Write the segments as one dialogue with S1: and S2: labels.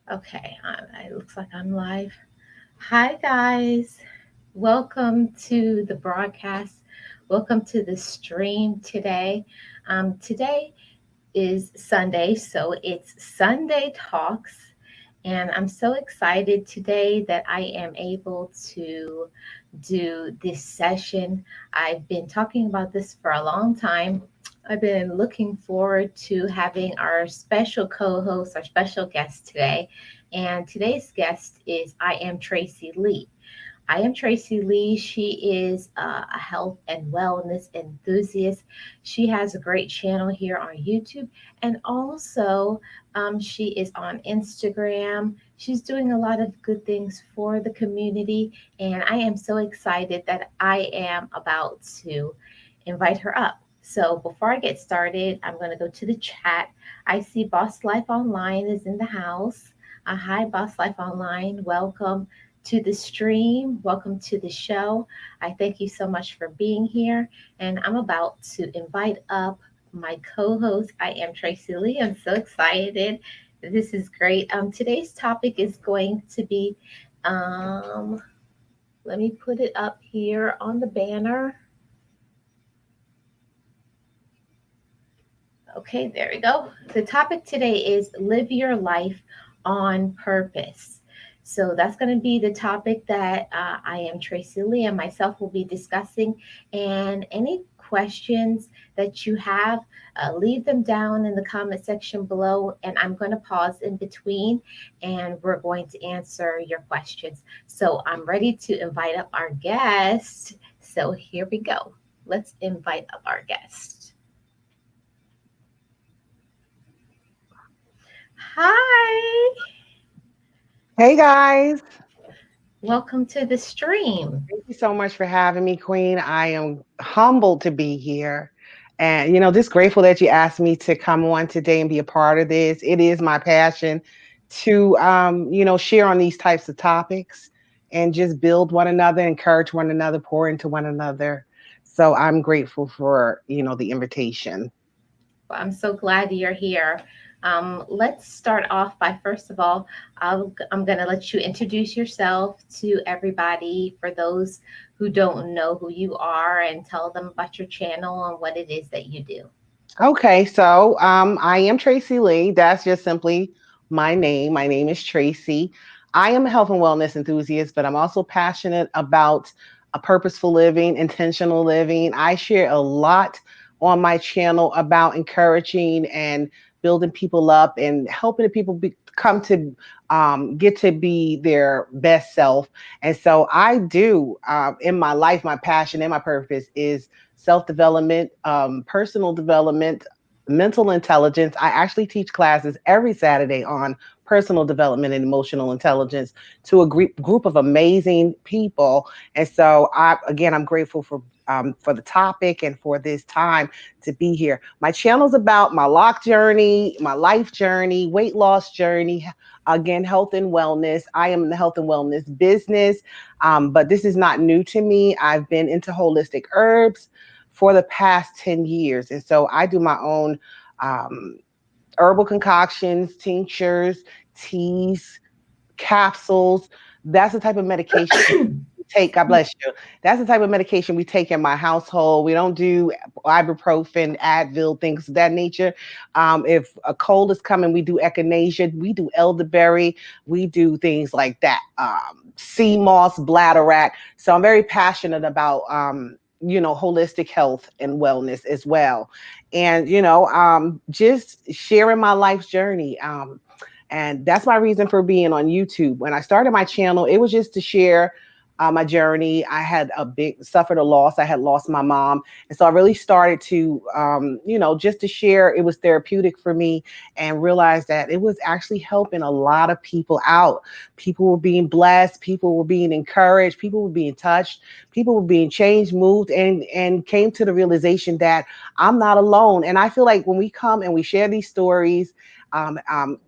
S1: Okay, it looks like I'm live. Hi, guys. Welcome to the broadcast. Welcome to the stream today. Today is Sunday, so it's Sunday Talks. And I'm so excited today that I am able to do this session. I've been talking about this for a long time. I've been looking forward to having our special co host, our special guest today. And today's guest is Iamtracilee. Iamtracilee. She is a health and wellness enthusiast. She has a great channel here on YouTube, and also she is on Instagram. She's doing a lot of good things for the community, and I am so excited that I am about to invite her up. So before I get started, I'm going to go to the chat. I see Boss Life Online is in the house. Hi, Boss Life Online. Welcome to the stream. Welcome to the show. I thank you so much for being here. And I'm about to invite up my co host. I am Tracy Lee. I'm so excited. This is great. Today's topic is going to be, um, let me put it up here on the banner. Okay, there we go. The topic today is live your life on purpose. So that's going to be the topic that Iamtracilee and myself will be discussing. And any questions that you have, leave them down in the comment section below. And I'm going to pause in between and we're going to answer your questions. So I'm ready to invite up our guest. So here we go. Let's invite up our guest. Hi,
S2: Hey guys,
S1: welcome to the stream.
S2: thank you so much for having me, Queen. I am humbled to be here. And, just grateful that you asked me to come on today and be a part of this. It is my passion to, share on these types of topics and just build one another, encourage one another, pour into one another. So I'm grateful for, the invitation.
S1: Well, I'm so glad you're here. Let's start off by first of all, I'm going to let you introduce yourself to everybody for those who don't know who you are and tell them about your channel and what it is that you do.
S2: Okay, so I am Tracy Lee. That's just simply my name. My name is Tracy. I am a health and wellness enthusiast, but I'm also passionate about a purposeful living, intentional living. I share a lot on my channel about encouraging and building people up and helping the people come to get to be their best self. And so I do in my life, my passion and my purpose is self development, personal development, mental intelligence. I actually teach classes every Saturday on personal development and emotional intelligence to a group of amazing people. And so, I'm grateful for the topic and for this time to be here. My channel's about my lock journey, my life journey, weight loss journey. Again, health and wellness. I am in the health and wellness business, but this is not new to me. I've been into holistic herbs for the past 10 years. And so I do my own um, herbal concoctions, tinctures, teas, capsules. That's the type of medication we take. God bless you. That's the type of medication we take in my household. We don't do ibuprofen, Advil, things of that nature. If a cold is coming, we do echinacea, we do elderberry, we do things like that. Sea moss, bladderwrack. So I'm very passionate about holistic health and wellness as well. And just sharing my life's journey. And that's my reason for being on YouTube. When I started my channel, it was just to share my journey. I had suffered a loss. I had lost my mom. And so I really started to, just to share. It was therapeutic for me and realized that it was actually helping a lot of people out. People were being blessed. People were being encouraged. People were being touched. People were being changed, moved, and came to the realization that I'm not alone. And I feel like when we come and we share these stories,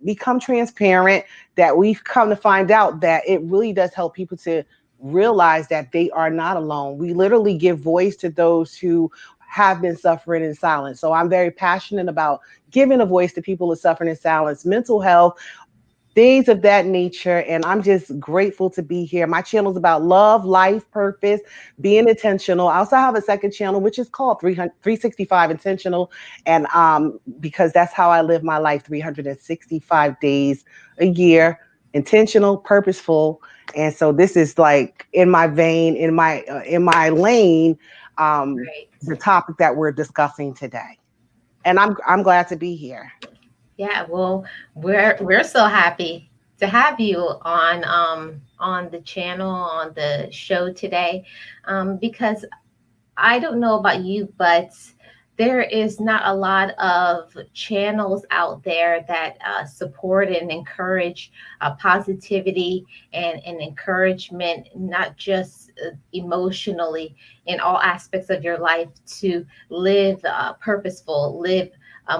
S2: become transparent, that we've come to find out that it really does help people to realize that they are not alone. We literally give voice to those who have been suffering in silence. So I'm very passionate about giving a voice to people who are suffering in silence, mental health, things of that nature. And I'm just grateful to be here. My channel is about love, life, purpose, being intentional. I also have a second channel, which is called 365 Intentional. And because that's how I live my life 365 days a year, intentional, purposeful. And so this is like in my vein, in my lane,
S1: Right.
S2: the topic that we're discussing today. And I'm glad to be here.
S1: Yeah, well, we're so happy to have you on the channel, on the show today, because I don't know about you, but there is not a lot of channels out there that support and encourage positivity and encouragement, not just emotionally, in all aspects of your life, to live purposeful, live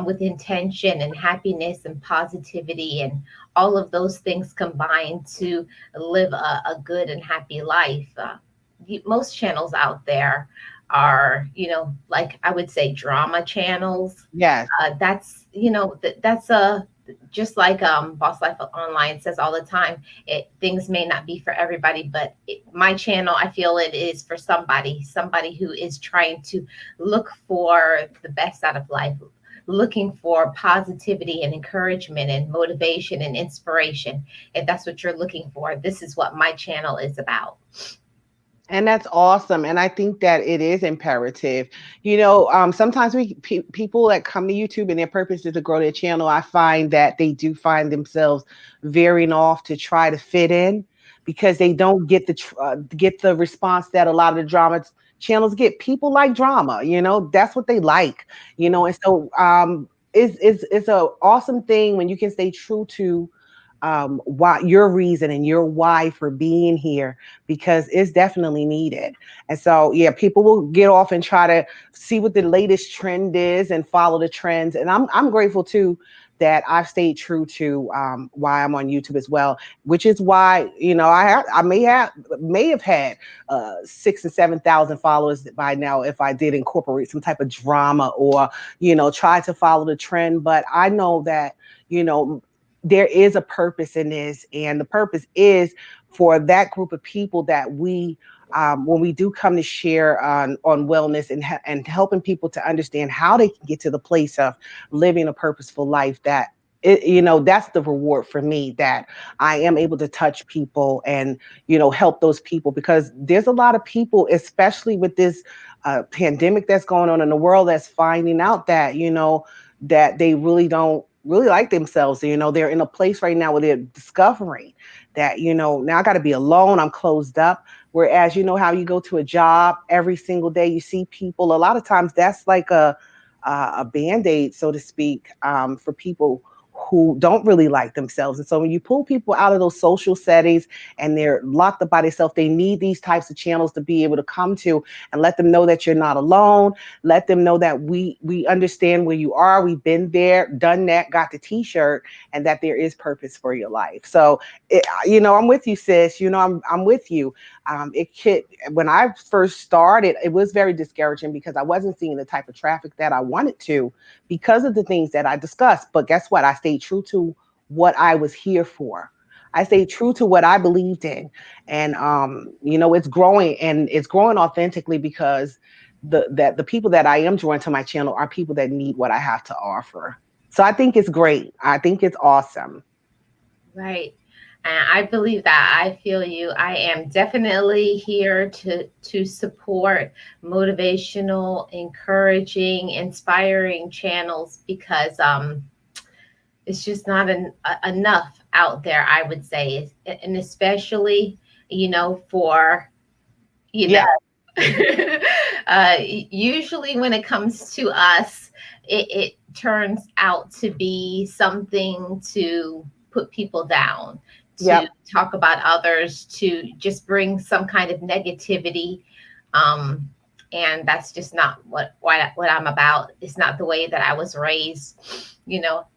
S1: with intention and happiness and positivity and all of those things combined to live a good and happy life. Most channels out there are, like I would say drama channels.
S2: Yes.
S1: That's, that's a, just like Boss Life Online says all the time, things may not be for everybody, but my channel, I feel it is for somebody who is trying to look for the best out of life, looking for positivity and encouragement and motivation and inspiration. If that's what you're looking for, this is what my channel is about.
S2: And that's awesome. And I think that it is imperative. Sometimes people that come to YouTube and their purpose is to grow their channel, I find that they do find themselves veering off to try to fit in because they don't get get the response that a lot of the drama channels get. People like drama, that's what they like, and so it's a awesome thing when you can stay true to why your reason and your why for being here, because it's definitely needed. And so yeah, people will get off and try to see what the latest trend is and follow the trends, and I'm grateful too that I've stayed true to why I'm on YouTube as well, which is why I may have had 6 and 7 thousand followers by now if I did incorporate some type of drama or try to follow the trend. But I know that you know there is a purpose in this, and the purpose is for that group of people that when we do come to share on wellness and helping people to understand how they can get to the place of living a purposeful life, that that's the reward for me, that I am able to touch people and help those people, because there's a lot of people, especially with this pandemic that's going on in the world, that's finding out that that they really don't really like themselves. They're in a place right now where they're discovering that now I got to be alone, I'm closed up. Whereas how you go to a job every single day, you see people, a lot of times that's like a band-aid, so to speak, for people who don't really like themselves. And so when you pull people out of those social settings and they're locked up by themselves, they need these types of channels to be able to come to and let them know that you're not alone. Let them know that we understand where you are. We've been there, done that, got the t-shirt, and that there is purpose for your life. So I'm with you, sis. I'm with you. When I first started, it was very discouraging because I wasn't seeing the type of traffic that I wanted to, because of the things that I discussed. But guess what? I stayed true to what I was here for. I stayed true to what I believed in. And it's growing, and it's growing authentically, because the people that I am drawing to my channel are people that need what I have to offer. So I think it's great. I think it's awesome.
S1: Right. And I believe that. I feel you. I am definitely here to support motivational, encouraging, inspiring channels, because it's just not enough out there, I would say. And especially, for, you
S2: Yeah.
S1: know, usually when it comes to us, it turns out to be something to put people down, to
S2: Yep.
S1: talk about others, to just bring some kind of negativity. Um, and that's just not what I'm about. It's not the way that I was raised.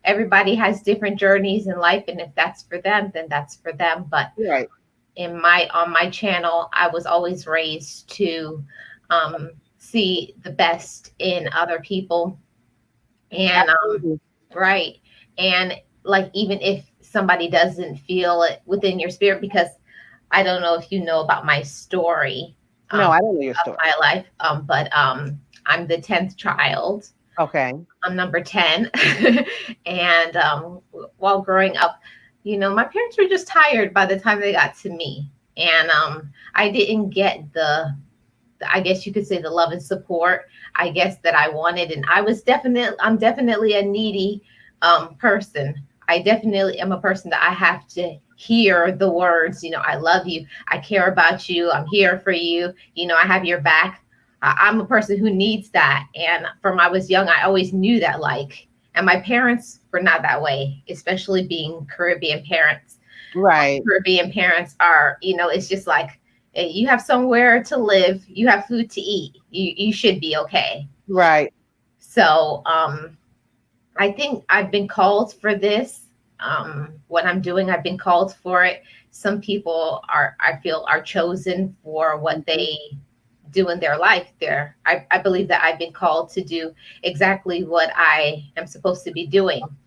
S1: Everybody has different journeys in life, and if that's for them, then that's for them. But
S2: Right.
S1: on my channel, I was always raised to see the best in other people, and
S2: Absolutely.
S1: right, and like even if somebody doesn't feel it within your spirit, because I don't know if you know about my story,
S2: No, I don't know your
S1: of
S2: story.
S1: my life, but I'm the 10th child.
S2: Okay.
S1: I'm number 10. And while growing up, my parents were just tired by the time they got to me. And I didn't get I guess you could say, the love and support, I guess, that I wanted. And I'm definitely a needy person. I definitely am a person that I have to hear the words, I love you, I care about you, I'm here for you, I have your back. I'm a person who needs that. And from I was young, I always knew that, like, and my parents were not that way, especially being Caribbean parents.
S2: Right.
S1: Caribbean parents are, it's just like, you have somewhere to live, you have food to eat, you should be okay.
S2: Right.
S1: So I think I've been called for this. What I'm doing, I've been called for it. Some people are, I feel, are chosen for what
S2: Mhm.
S1: they do in their life. I believe that I've been called to do exactly what I am supposed to be doing. Um,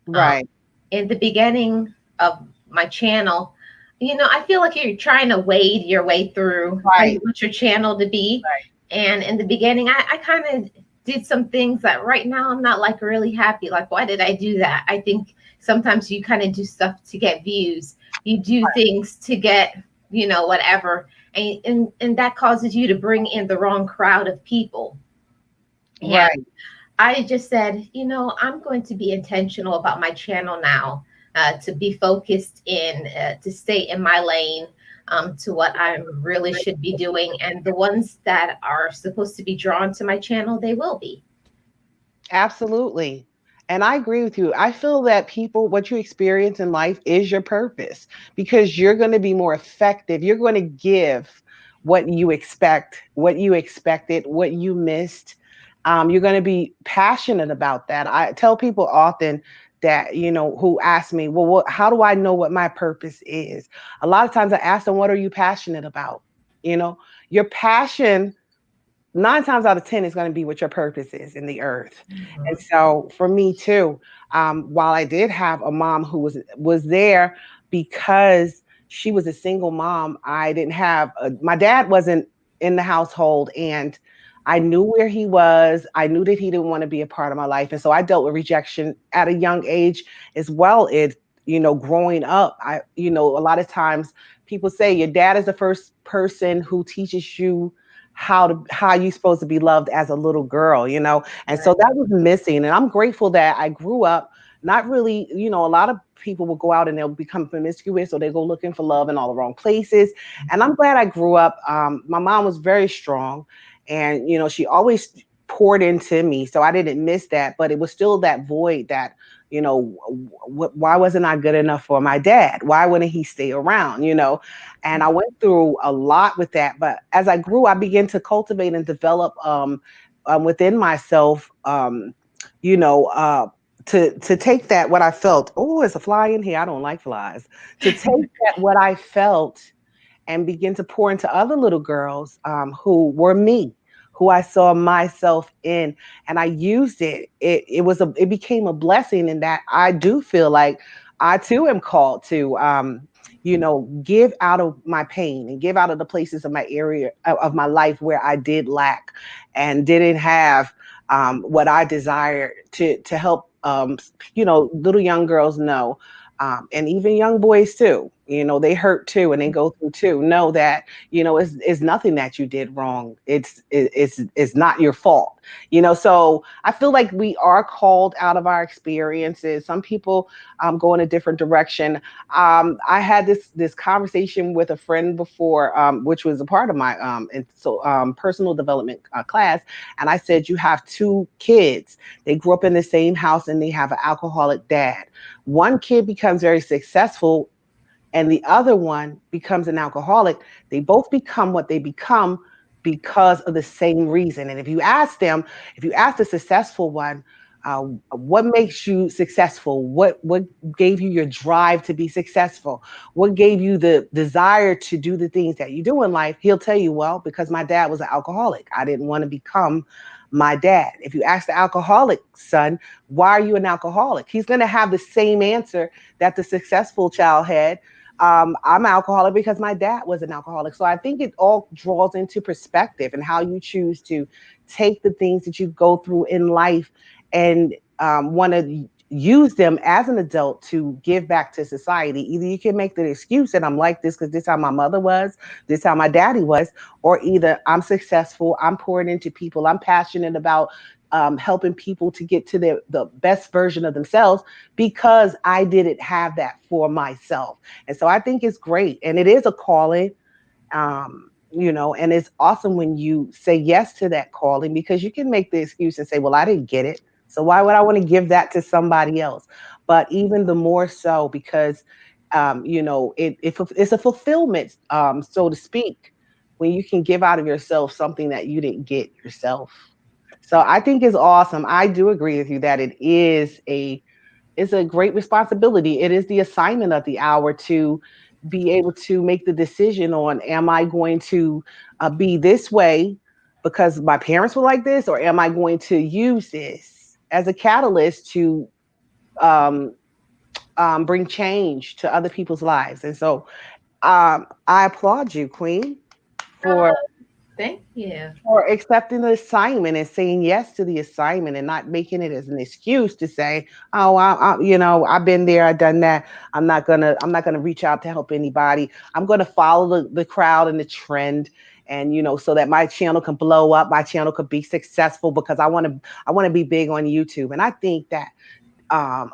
S2: Right.
S1: in the beginning of my channel, I feel like you're trying to wade your way through how you
S2: Right.
S1: want your channel to be.
S2: Right.
S1: And in the beginning, I kind of did some things that right now I'm not like really happy. Like, why did I do that? I think sometimes you kind of do stuff to get views, you do things to get, whatever. And that causes you to bring in the wrong crowd of people. And
S2: Right.
S1: I just said, I'm going to be intentional about my channel now, to be focused in, to stay in my lane, to what I really should be doing. And the ones that are supposed to be drawn to my channel, they will be.
S2: Absolutely. And I agree with you. I feel that people, what you experience in life is your purpose because you're going to be more effective. You're going to give what you expect, what you expected, what you missed. You're going to be passionate about that. I tell people often that, who ask me, well, how do I know what my purpose is? A lot of times I ask them, what are you passionate about? You know, your passion 9 times out of 10 is going to be what your purpose is in the earth. And
S1: Mhm.
S2: so for me too, while I did have a mom who was there because she was a single mom, I didn't have my dad wasn't in the household, and I knew where he was. I knew that he didn't want to be a part of my life, and so I dealt with rejection at a young age as well. Growing up, a lot of times people say your dad is the first person who teaches you how you supposed to be loved as a little girl, and so
S1: Right.
S2: that was missing. And I'm grateful that I grew up not really, a lot of people will go out and they'll become promiscuous, or they go looking for love in all the wrong places. And I'm glad I grew up. My mom was very strong, and she always poured into me, so I didn't miss that. But it was still that void that, why wasn't I good enough for my dad? Why wouldn't he stay around? And I went through a lot with that. But as I grew, I began to cultivate and develop within myself, you know, uh, to take that what I felt. Oh, it's a fly in here. I don't like flies. To take that what I felt and begin to pour into other little girls who were me, who I saw myself in, and I used it. It became a blessing in that I do feel like I too am called to. Give out of my pain and give out of the places of my area of my life where I did lack and didn't have what I desired to help little young girls know, and even young boys too. They hurt too, and they go through too. Know that it's nothing that you did wrong. It's not your fault. So I feel like we are called out of our experiences. Some people go in a different direction. I had this conversation with a friend before, which was a part of my personal development class, and I said, you have two kids. They grew up in the same house, and they have an alcoholic dad. One kid becomes very successful, and the other one becomes an alcoholic. They both become what they become because of the same reason. And if you ask the successful one, what makes you successful? What gave you your drive to be successful? What gave you the desire to do the things that you do in life? He'll tell you, well, because my dad was an alcoholic. I didn't want to become my dad. If you ask the alcoholic son, why are you an alcoholic? He's going to have the same answer that the successful child had. I'm an alcoholic because my dad was an alcoholic. So I think it all draws into perspective and how you choose to take the things that you go through in life and want to use them as an adult to give back to society. Either you can make the excuse that I'm like this because this is how my mother was, this is how my daddy was, or either I'm successful, I'm pouring into people, I'm passionate about helping people to get to the best version of themselves because I didn't have that for myself. And so I think it's great. And it is a calling, and it's awesome when you say yes to that calling because you can make the excuse and say, well, I didn't get it. So why would I want to give that to somebody else? But even the more so because, it's a fulfillment, so to speak, when you can give out of yourself something that you didn't get yourself. So I think it's awesome. I do agree with you that it's a great responsibility. It is the assignment of the hour to be able to make the decision on, am I going to be this way because my parents were like this, or am I going to use this as a catalyst to um, bring change to other people's lives? And so I applaud you, Queen, for
S1: Thank you.
S2: accepting the assignment and saying yes to the assignment and not making it as an excuse to say, "Oh, I've been there, I've done that. I'm not gonna reach out to help anybody. I'm gonna follow the crowd and the trend, and so that my channel can blow up, my channel could be successful because I want to be big on YouTube." And I think that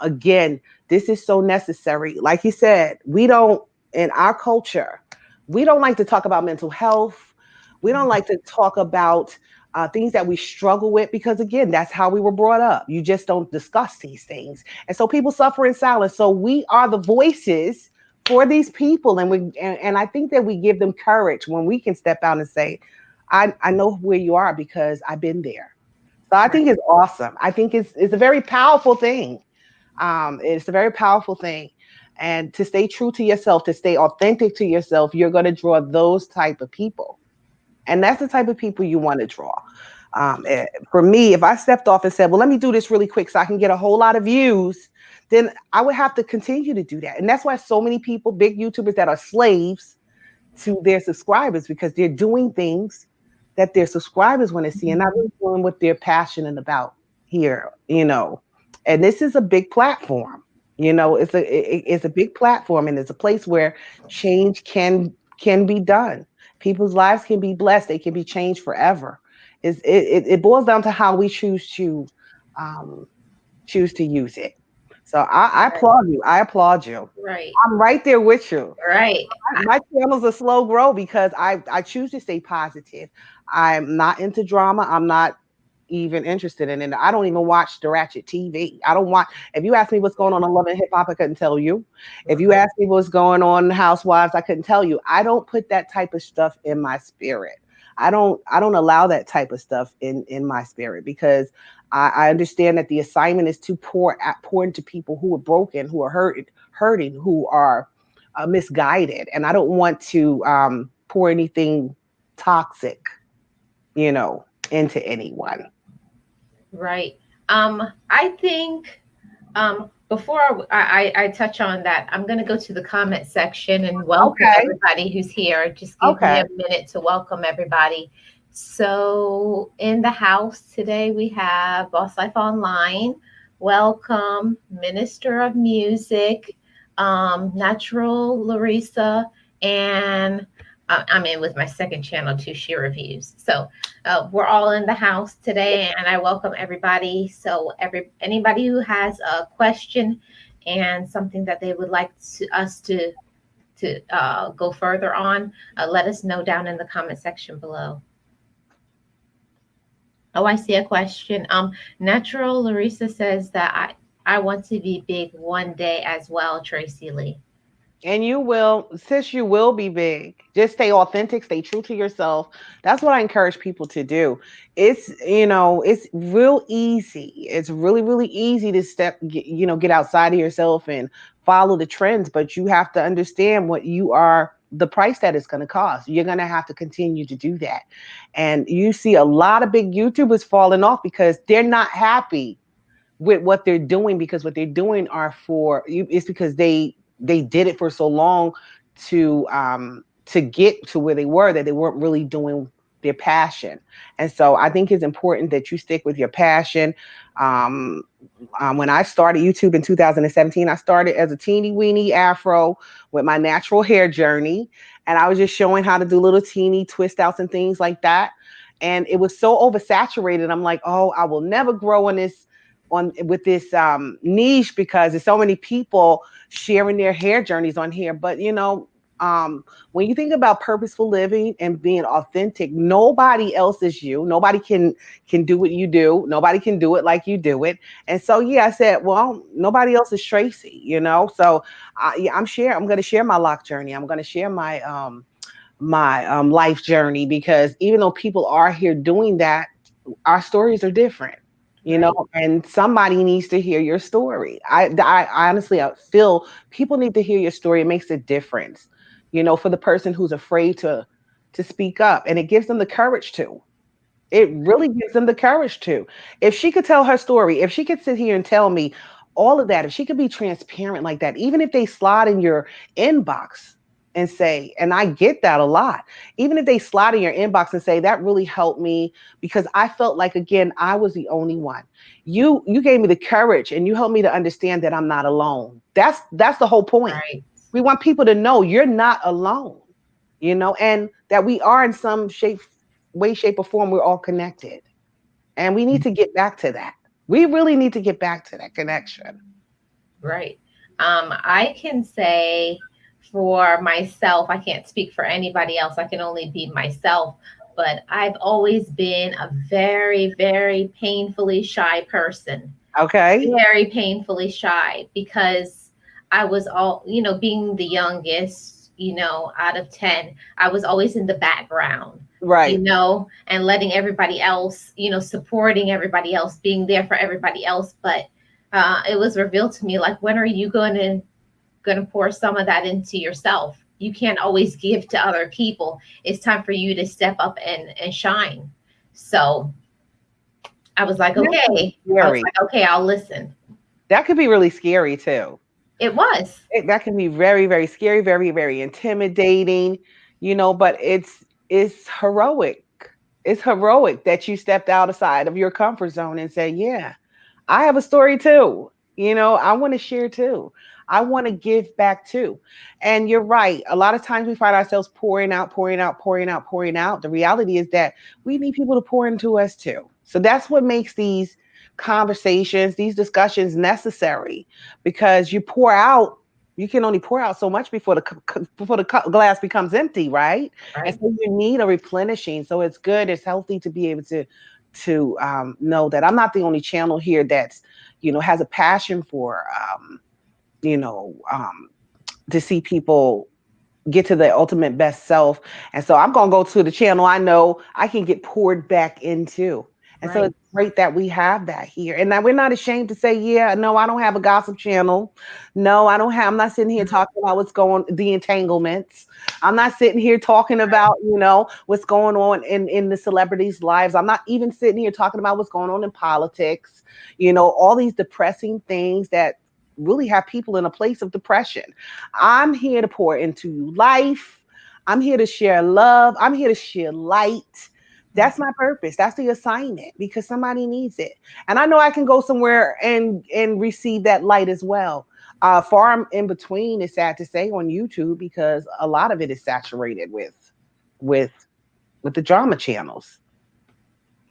S2: again, this is so necessary. Like you said, we don't, in our culture, we don't like to talk about mental health. We don't like to talk about things that we struggle with because, again, that's how we were brought up. You just don't discuss these things. And so people suffer in silence. So we are the voices for these people. And I think that we give them courage when we can step out and say, I know where you are because I've been there. So I think
S1: Right.
S2: it's awesome. I think it's a very powerful thing. It's a very powerful thing. And to stay true to yourself, to stay authentic to yourself, you're going to draw those type of people. And that's the type of people you want to draw. For me, if I stepped off and said, well, let me do this really quick so I can get a whole lot of views, then I would have to continue to do that. And that's why so many people, big YouTubers that are slaves to their subscribers because they're doing things that their subscribers want to see and not really doing what they're passionate about here. And this is a big platform. It's a big platform and it's a place where change can be done. People's lives can be blessed. They can be changed forever. It boils down to how we um, choose to use it. So I
S1: Right.
S2: applaud you. I applaud you.
S1: Right.
S2: I'm right there with you.
S1: Right.
S2: My channel's a slow grow because I choose to stay positive. I'm not into drama. I'm not even interested in it. I don't even watch the ratchet TV. I don't want. If you ask me what's going on Love and Hip Hop, I couldn't tell you. If you ask me what's going on in Housewives, I couldn't tell you. I don't put that type of stuff in my spirit. I don't allow that type of stuff in my spirit because I understand that the assignment is to pour into people who are broken, who are hurting, who are misguided, and I don't want to pour anything toxic, into anyone.
S1: Right. I think before I touch on that, I'm going to go to the comment section and welcome
S2: Okay.
S1: everybody who's here. Just give me
S2: Okay.
S1: a minute to welcome everybody. So, in the house today, we have Boss Life Online. Welcome, Minister of Music, Natural Larissa, and I'm in with my second channel too, She Reviews. So, we're all in the house today, and I welcome everybody. So, anybody who has a question and something that they would like us to go further on, let us know down in the comment section below. Oh, I see a question. Natural Larissa says that I want to be big one day as well, Tracy Lee.
S2: And you will, sis, you will be big. Just stay authentic, stay true to yourself. That's what I encourage people to do. It's real easy. It's really, really easy to get outside of yourself and follow the trends, but you have to understand what you are, the price that it's going to cost. You're going to have to continue to do that. And you see a lot of big YouTubers falling off because they're not happy with what they're doing, because what they're doing are for you, it's because they did it for so long to get to where they were, that they weren't really doing their passion. And so I think it's important that you stick with your passion. um, when I started YouTube in 2017, I started as a teeny weeny afro with my natural hair journey, and I was just showing how to do little teeny twist outs and things like that. And it was so oversaturated. I'm like, oh, I will never grow on this on with this niche, because there's so many people sharing their hair journeys on here. But when you think about purposeful living and being authentic, nobody else is you. Nobody can do what you do. Nobody can do it like you do it. And so, yeah, I said, well, nobody else is Tracy. So yeah, I'm going to share my lock journey. I'm going to share my life journey, because even though people are here doing that, our stories are different.
S1: Right.
S2: And somebody needs to hear your story. I honestly, I feel people need to hear your story. It makes a difference, for the person who's afraid to speak up, and it gives them the courage to. It really gives them the courage to. If she could tell her story, if she could sit here and tell me all of that, if she could be transparent like that, even if they slide in your inbox and say, and I get that a lot, even if they slide in your inbox and say, that really helped me, because I felt like, again, I was the only one. You gave me the courage, and you helped me to understand that I'm not alone. That's the whole point.
S1: Right.
S2: We want people to know you're not alone, and that we are, in some way, shape, or form, we're all connected. And we need to get back to that. We really need to get back to that connection.
S1: Right. I can say for myself, I can't speak for anybody else. I can only be myself. But I've always been a very, very painfully shy person.
S2: Okay.
S1: Very painfully shy because I was being the youngest, out of 10, I was always in the background,
S2: Right.
S1: and letting everybody else, supporting everybody else, being there for everybody else. But it was revealed to me, like, when are you going to pour some of that into yourself? You can't always give to other people. It's time for you to step up and shine. So I was like,
S2: And that can be
S1: okay. I was
S2: scary.
S1: like, okay, I'll listen.
S2: That could be really scary too.
S1: It was.
S2: That can be very, very scary, very, very intimidating, but it's heroic. It's heroic that you stepped outside of your comfort zone and said, yeah, I have a story too. I want to share too. I want to give back too. And you're right. A lot of times we find ourselves pouring out, pouring out, pouring out, pouring out. The reality is that we need people to pour into us too. So that's what makes these conversations, these discussions necessary, because you can only pour out so much before glass becomes empty, right? And
S1: Right.
S2: so you need a replenishing. So it's good, it's healthy to be able to know that I'm not the only channel here that's has a passion for you know um, to see people get to their ultimate best self. And so I'm going to go to the channel I know I can get poured back into. And so
S1: Right.
S2: it's great that we have that here. And that we're not ashamed to say, yeah, no, I don't have a gossip channel. No, I'm not sitting here talking about the entanglements. I'm not sitting here talking about, what's going on in the celebrities' lives. I'm not even sitting here talking about what's going on in politics, all these depressing things that really have people in a place of depression. I'm here to pour into life. I'm here to share love. I'm here to share light. That's my purpose. That's the assignment, because somebody needs it. And I know I can go somewhere and receive that light as well. Far in between, it's sad to say, on YouTube, because a lot of it is saturated with with the drama channels.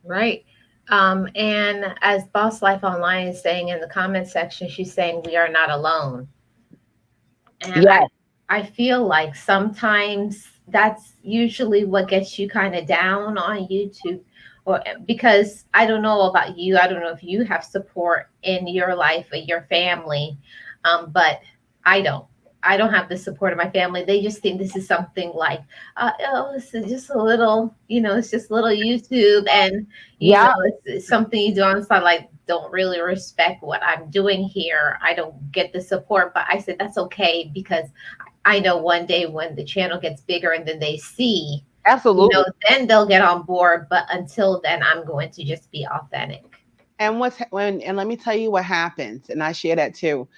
S1: Right. And as Boss Life Online is saying in the comment section, she's saying we are not alone. And I
S2: Yes,
S1: I feel like sometimes that's usually what gets you kind of down on YouTube, or because I don't know about you, I don't know if you have support in your life or your family, but I don't. I don't have the support of my family. They just think this is something like, oh, this is just a little, it's just a little YouTube, and
S2: Yeah,
S1: it's something you do on the side. Like, don't really respect what I'm doing here. I don't get the support, but I said that's okay because I know one day when the channel gets bigger and then they see,
S2: absolutely.
S1: then they'll get on board. But until then, I'm going to just be authentic.
S2: And and let me tell you what happens, and I share that too.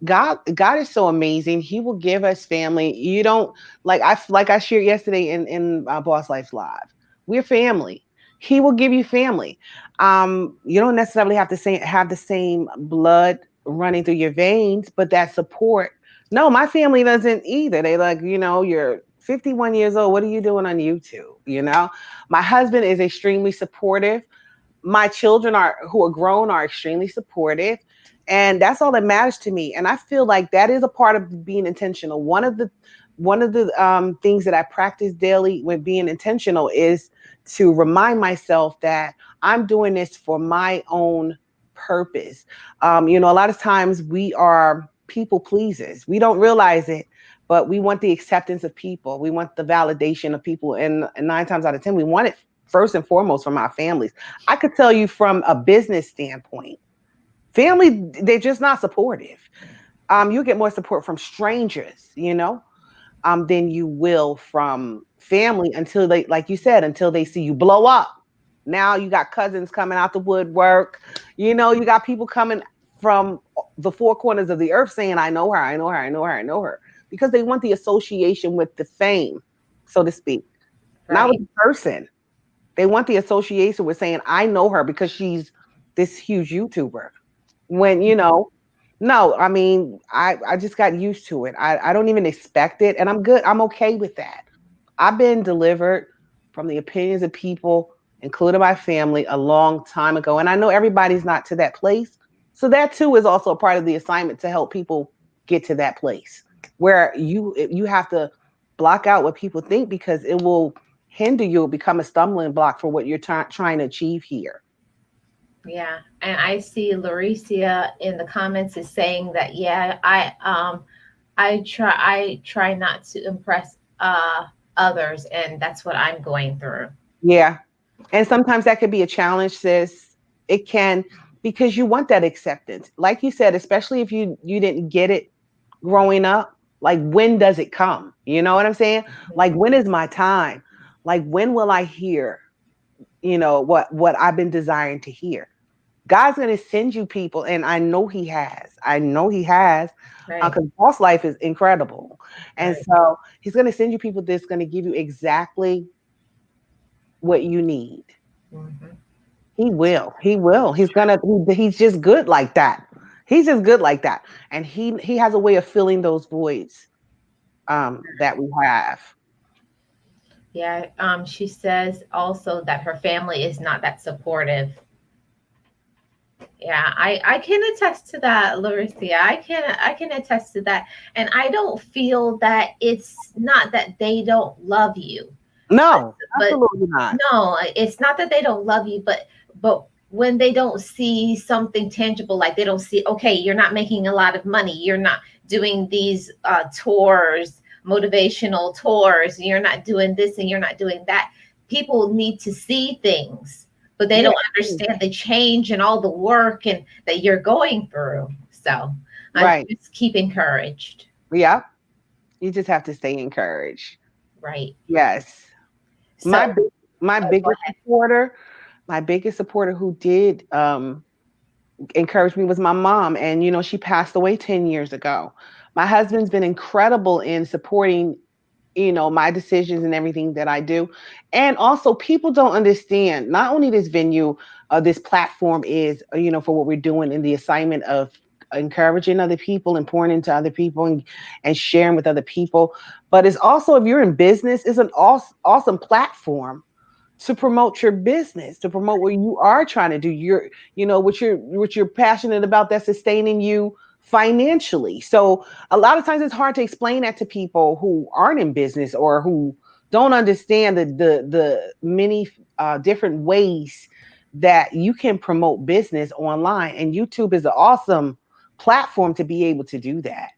S2: God is so amazing. He will give us family. You don't like I shared yesterday in Boss Life Live. We're family. He will give you family. You don't necessarily have to have the same blood running through your veins, but that support. No, my family doesn't either. They like, you're 51 years old. What are you doing on YouTube? My husband is extremely supportive. My children are who are grown are extremely supportive, and that's all that matters to me. And I feel like that is a part of being intentional. One of the things that I practice daily with being intentional is to remind myself that I'm doing this for my own purpose. A lot of times we are people pleasers. We don't realize it, but we want the acceptance of people. We want the validation of people, and 9 times out of 10, we want it first and foremost from our families. I could tell you from a business standpoint, family, they're just not supportive. You get more support from strangers, than you will from family until they, like you said, until they see you blow up. Now you got cousins coming out the woodwork. You got people coming from the four corners of the earth saying, I know her, I know her, I know her, I know her. Because they want the association with the fame, so to speak, not with
S1: Right.
S2: the person. They want the association with saying, I know her because she's this huge YouTuber. When, no, I mean, I just got used to it. I don't even expect it. And I'm good. I'm okay with that. I've been delivered from the opinions of people, including my family, a long time ago. And I know everybody's not to that place. So that too is also a part of the assignment to help people get to that place where you have to block out what people think because it will hinder you, become a stumbling block for what you're trying to achieve here.
S1: Yeah, and I see Lauricia in the comments is saying that, yeah, I try not to impress others, and that's what I'm going through.
S2: Yeah. And sometimes that could be a challenge, sis. It can, because you want that acceptance. Like you said, especially if you didn't get it growing up, like when does it come? You know what I'm saying? Like when is my time? Like when will I hear, what I've been desiring to hear? God's going to send you people, and I know He has. I know He has,
S1: Right,
S2: because boss life is incredible, and
S1: right.
S2: so He's going to send you people that's going to give you exactly what you need.
S1: Hmm.
S2: He will. He will. He's just good like that. He's just good like that. And he has a way of filling those voids that we have.
S1: Yeah, she says also that her family is not that supportive. Yeah, I can attest to that, Larissa. I can attest to that, and I don't feel that it's not that they don't love you, but
S2: No,
S1: but
S2: absolutely not.
S1: no, it's not that they don't love you, but when they don't see something tangible, like they don't see, okay, you're not making a lot of money, you're not doing these tours, motivational tours, you're not doing this and you're not doing that. People need to see things, but they
S2: Yeah,
S1: don't understand the change and all the work and that you're going through. So I
S2: right.
S1: just keep encouraged.
S2: Yeah. You just have to stay encouraged.
S1: Right.
S2: Yes.
S1: So
S2: My big my
S1: go
S2: biggest
S1: ahead.
S2: supporter, my biggest supporter who did encourage me was my mom. And she passed away 10 years ago. My husband's been incredible in supporting my decisions and everything that I do. And also, people don't understand not only this venue, this platform is, for what we're doing in the assignment of encouraging other people and pouring into other people and sharing with other people, but it's also, if you're in business, it's an awesome platform to promote your business, to promote what you are trying to do. What you're passionate about, that's sustaining you financially. So a lot of times it's hard to explain that to people who aren't in business or who don't understand the many different ways that you can promote business online. And YouTube is an awesome platform to be able to do that.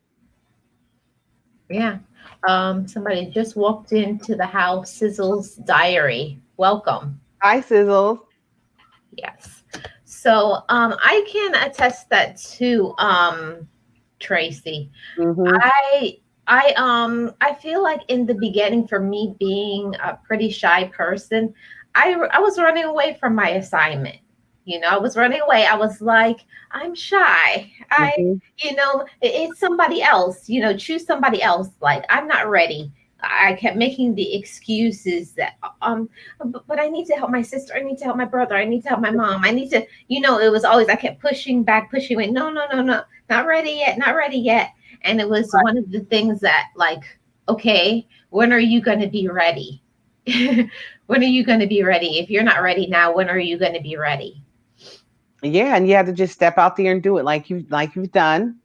S1: Yeah. Somebody just walked into the house. Sizzle's Diary. Welcome.
S2: Hi, Sizzles.
S1: Yes. So I can attest that too, Tracy.
S2: Mm-hmm.
S1: I feel like in the beginning, for me being a pretty shy person, I was running away from my assignment. I was running away. I was like, I'm shy.
S2: Mm-hmm.
S1: It's somebody else. Choose somebody else. Like, I'm not ready. I kept making the excuses that but I need to help my sister. I need to help my brother. I need to help my mom. I need to. It was always I kept pushing back, pushing away. No, no, no, no, not ready yet. Not ready yet. And it was one of the things that, like, okay, when are you going to be ready? When are you going to be ready? If you're not ready now, when are you going to be ready?
S2: Yeah, and you have to just step out there and do it like you've done.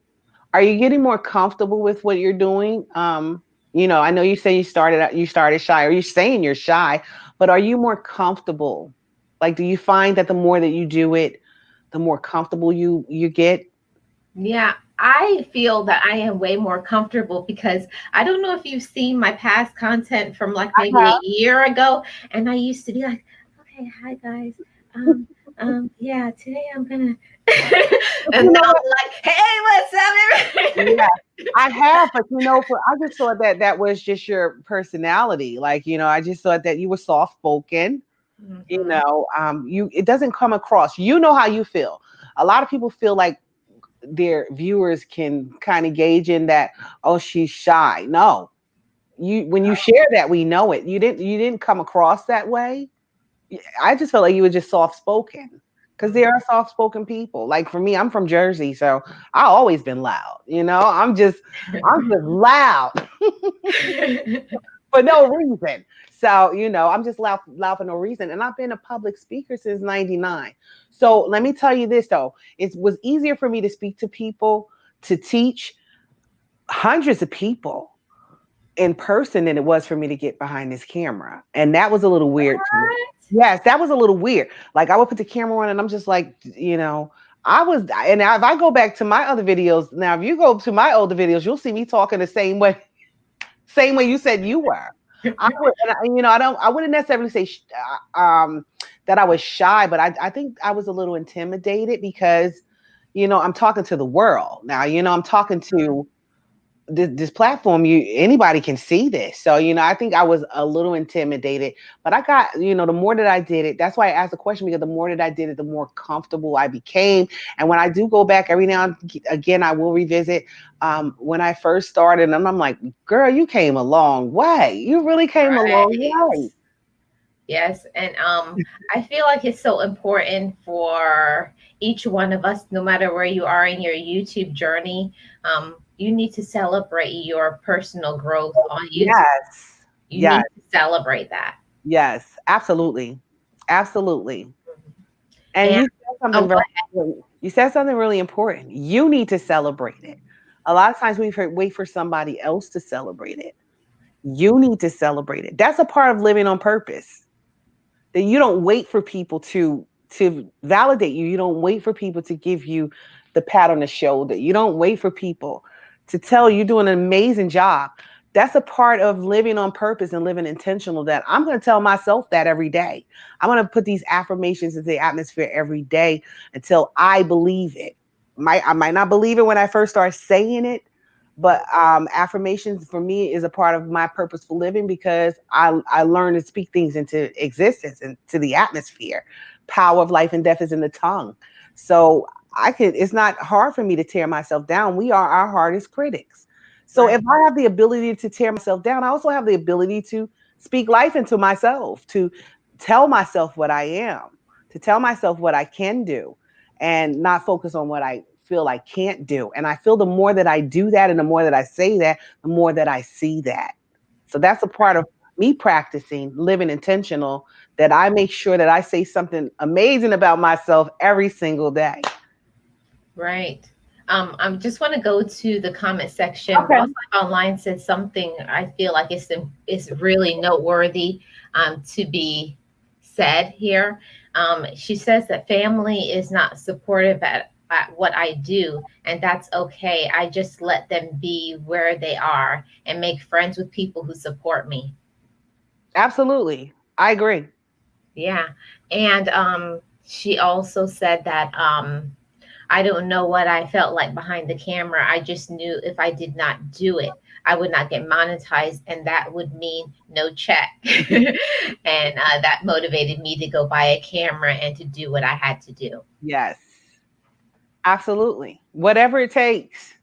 S2: Are you getting more comfortable with what you're doing? I know you say you started shy, or you're saying you're shy, but are you more comfortable? Like, do you find that the more that you do it, the more comfortable you get?
S1: Yeah, I feel that I am way more comfortable because I don't know if you've seen my past content from like maybe a year ago, and I used to be like, okay, hi guys. Um, yeah, today I'm gonna
S2: But
S1: and
S2: you
S1: now
S2: know what?
S1: I'm like, hey, what's up,
S2: Yeah,
S1: everybody?
S2: I have, but I just thought that that was just your personality. Like, I just thought that you were soft spoken.
S1: Mhm.
S2: You it doesn't come across. You know how you feel. A lot of people feel like their viewers can kind of gauge in that, oh, she's shy. No, you when you share that, we know it. You didn't come across that way. I just felt like you were just soft spoken, because there are soft spoken people. Like for me, I'm from Jersey, so I always been loud. I'm just loud for no reason. So, I'm just loud for no reason. And I've been a public speaker since 99. So let me tell you this though. It was easier for me to speak to people, to teach hundreds of people in person than it was for me to get behind this camera. And that was a little weird to me. Yes, that was a little weird. Like I would put the camera on and I'm just like, and now if I go back to my other videos, now if you go to my older videos, you'll see me talking the same way you said you were. I would, and I wouldn't necessarily say that I was shy, but I think I was a little intimidated because, I'm talking to the world now. I'm talking to this platform. Anybody can see this, so I think I was a little intimidated, but I got, the more that I did it, that's why I asked the question, because the more that I did it, the more comfortable I became. And when I do go back every now and again, I will revisit when I first started, and I'm like, girl, you came a long way. You really came a long
S1: Right.
S2: way.
S1: Yes, and I feel like it's so important for each one of us, no matter where you are in your YouTube journey. You need to celebrate your personal growth on YouTube.
S2: Yes,
S1: You
S2: yes,
S1: need to celebrate that.
S2: yes, absolutely, absolutely. And
S1: And oh, go
S2: you said something really important. You need to celebrate it. A lot of times wait for somebody else to celebrate it. You need to celebrate it. That's a part of living on purpose. That you don't wait for people to validate you. You don't wait for people to give you the pat on the shoulder. You don't wait for people to tell you you're doing an amazing job. That's a part of living on purpose and living intentional, that I'm going to tell myself that every day. I'm going to put these affirmations into the atmosphere every day until I believe it. I might not believe it when I first start saying it, but affirmations for me is a part of my purposeful living, because I learn to speak things into existence and to the atmosphere. Power of life and death is in the tongue. So it's not hard for me to tear myself down. We are our hardest critics. So if
S1: right,
S2: I have the ability to tear myself down, I also have the ability to speak life into myself, to tell myself what I am, to tell myself what I can do, and not focus on what I feel I can't do. And I feel the more that I do that and the more that I say that, the more that I see that. So that's a part of me practicing living intentional, that I make sure that I say something amazing about myself every single day.
S1: right. I just want to go to the comment section.
S2: Okay.
S1: Boss Life Online said something I feel like it's really noteworthy to be said here. She says that family is not supportive what I do, and that's okay. I just let them be where they are and make friends with people who support me.
S2: Absolutely. I agree.
S1: Yeah. And she also said that I don't know what I felt like behind the camera. I just knew if I did not do it, I would not get monetized, and that would mean no check. And that motivated me to go buy a camera and to do what I had to do.
S2: Yes. Absolutely. Whatever it takes.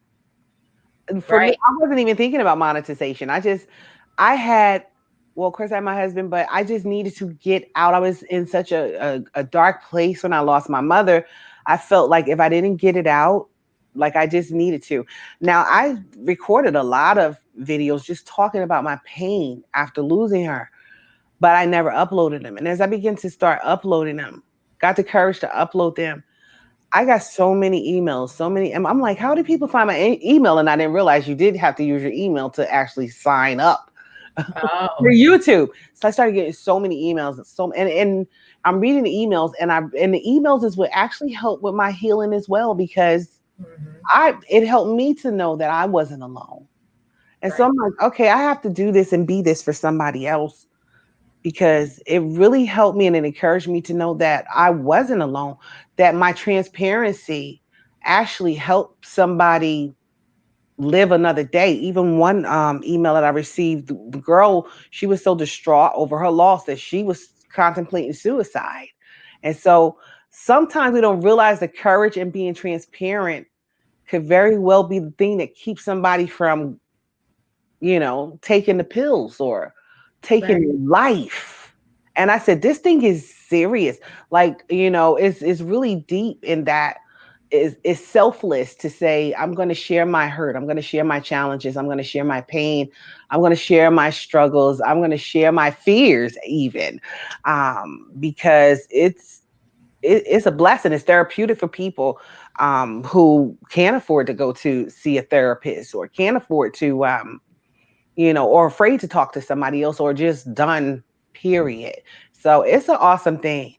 S2: For me,
S1: Right.
S2: I wasn't even thinking about monetization. I had, well, of course, I had my husband, but I just needed to get out. I was in such a dark place when I lost my mother. I felt like if I didn't get it out, like I just needed to. Now, I recorded a lot of videos just talking about my pain after losing her, but I never uploaded them. And as I began to start uploading them, got the courage to upload them, I got so many emails, so many. And I'm like, how do people find my email? And I didn't realize you did have to use your email to actually sign up for
S1: Oh,
S2: YouTube. So I started getting so many emails, and I'm reading the emails, and the emails is what actually helped with my healing as well, because
S1: hmm,
S2: I it helped me to know that I wasn't alone. And so
S1: right,
S2: I'm like, okay, I have to do this and be this for somebody else, because it really helped me and it encouraged me to know that I wasn't alone, that my transparency actually helped somebody live another day. Even one email that I received, the girl, she was so distraught over her loss that she was contemplating suicide. And so sometimes we don't realize the courage in being transparent could very well be the thing that keeps somebody from, taking the pills or taking
S1: right,
S2: your life. And I said, this thing is serious. Like, it's really deep in that is selfless to say, I'm going to share my hurt. I'm going to share my challenges. I'm going to share my pain. I'm going to share my struggles. I'm going to share my fears even, because it's a blessing. It's therapeutic for people who can't afford to go to see a therapist or can't afford to or afraid to talk to somebody else or just done, period. So it's an awesome thing.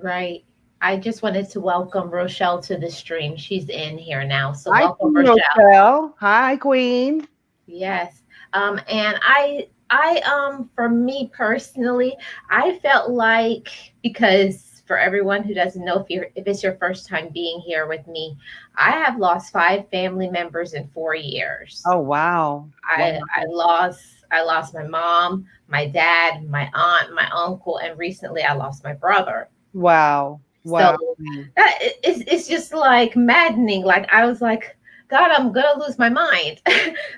S1: right. I just wanted to welcome Rochelle to the stream. She's in here now. So
S2: Hi,
S1: welcome,
S2: Queen
S1: Rochelle.
S2: Rochelle. Hi, Queen.
S1: Yes. And for me personally, I felt like, because for everyone who doesn't know, if it's your first time being here with me, I have lost 5 family members in 4 years.
S2: Oh, wow. Wow.
S1: I lost my mom, my dad, my aunt, my uncle, and recently I lost my brother.
S2: Wow.
S1: So
S2: Wow.
S1: it's just like maddening. Like I was like, God, I'm gonna lose my mind.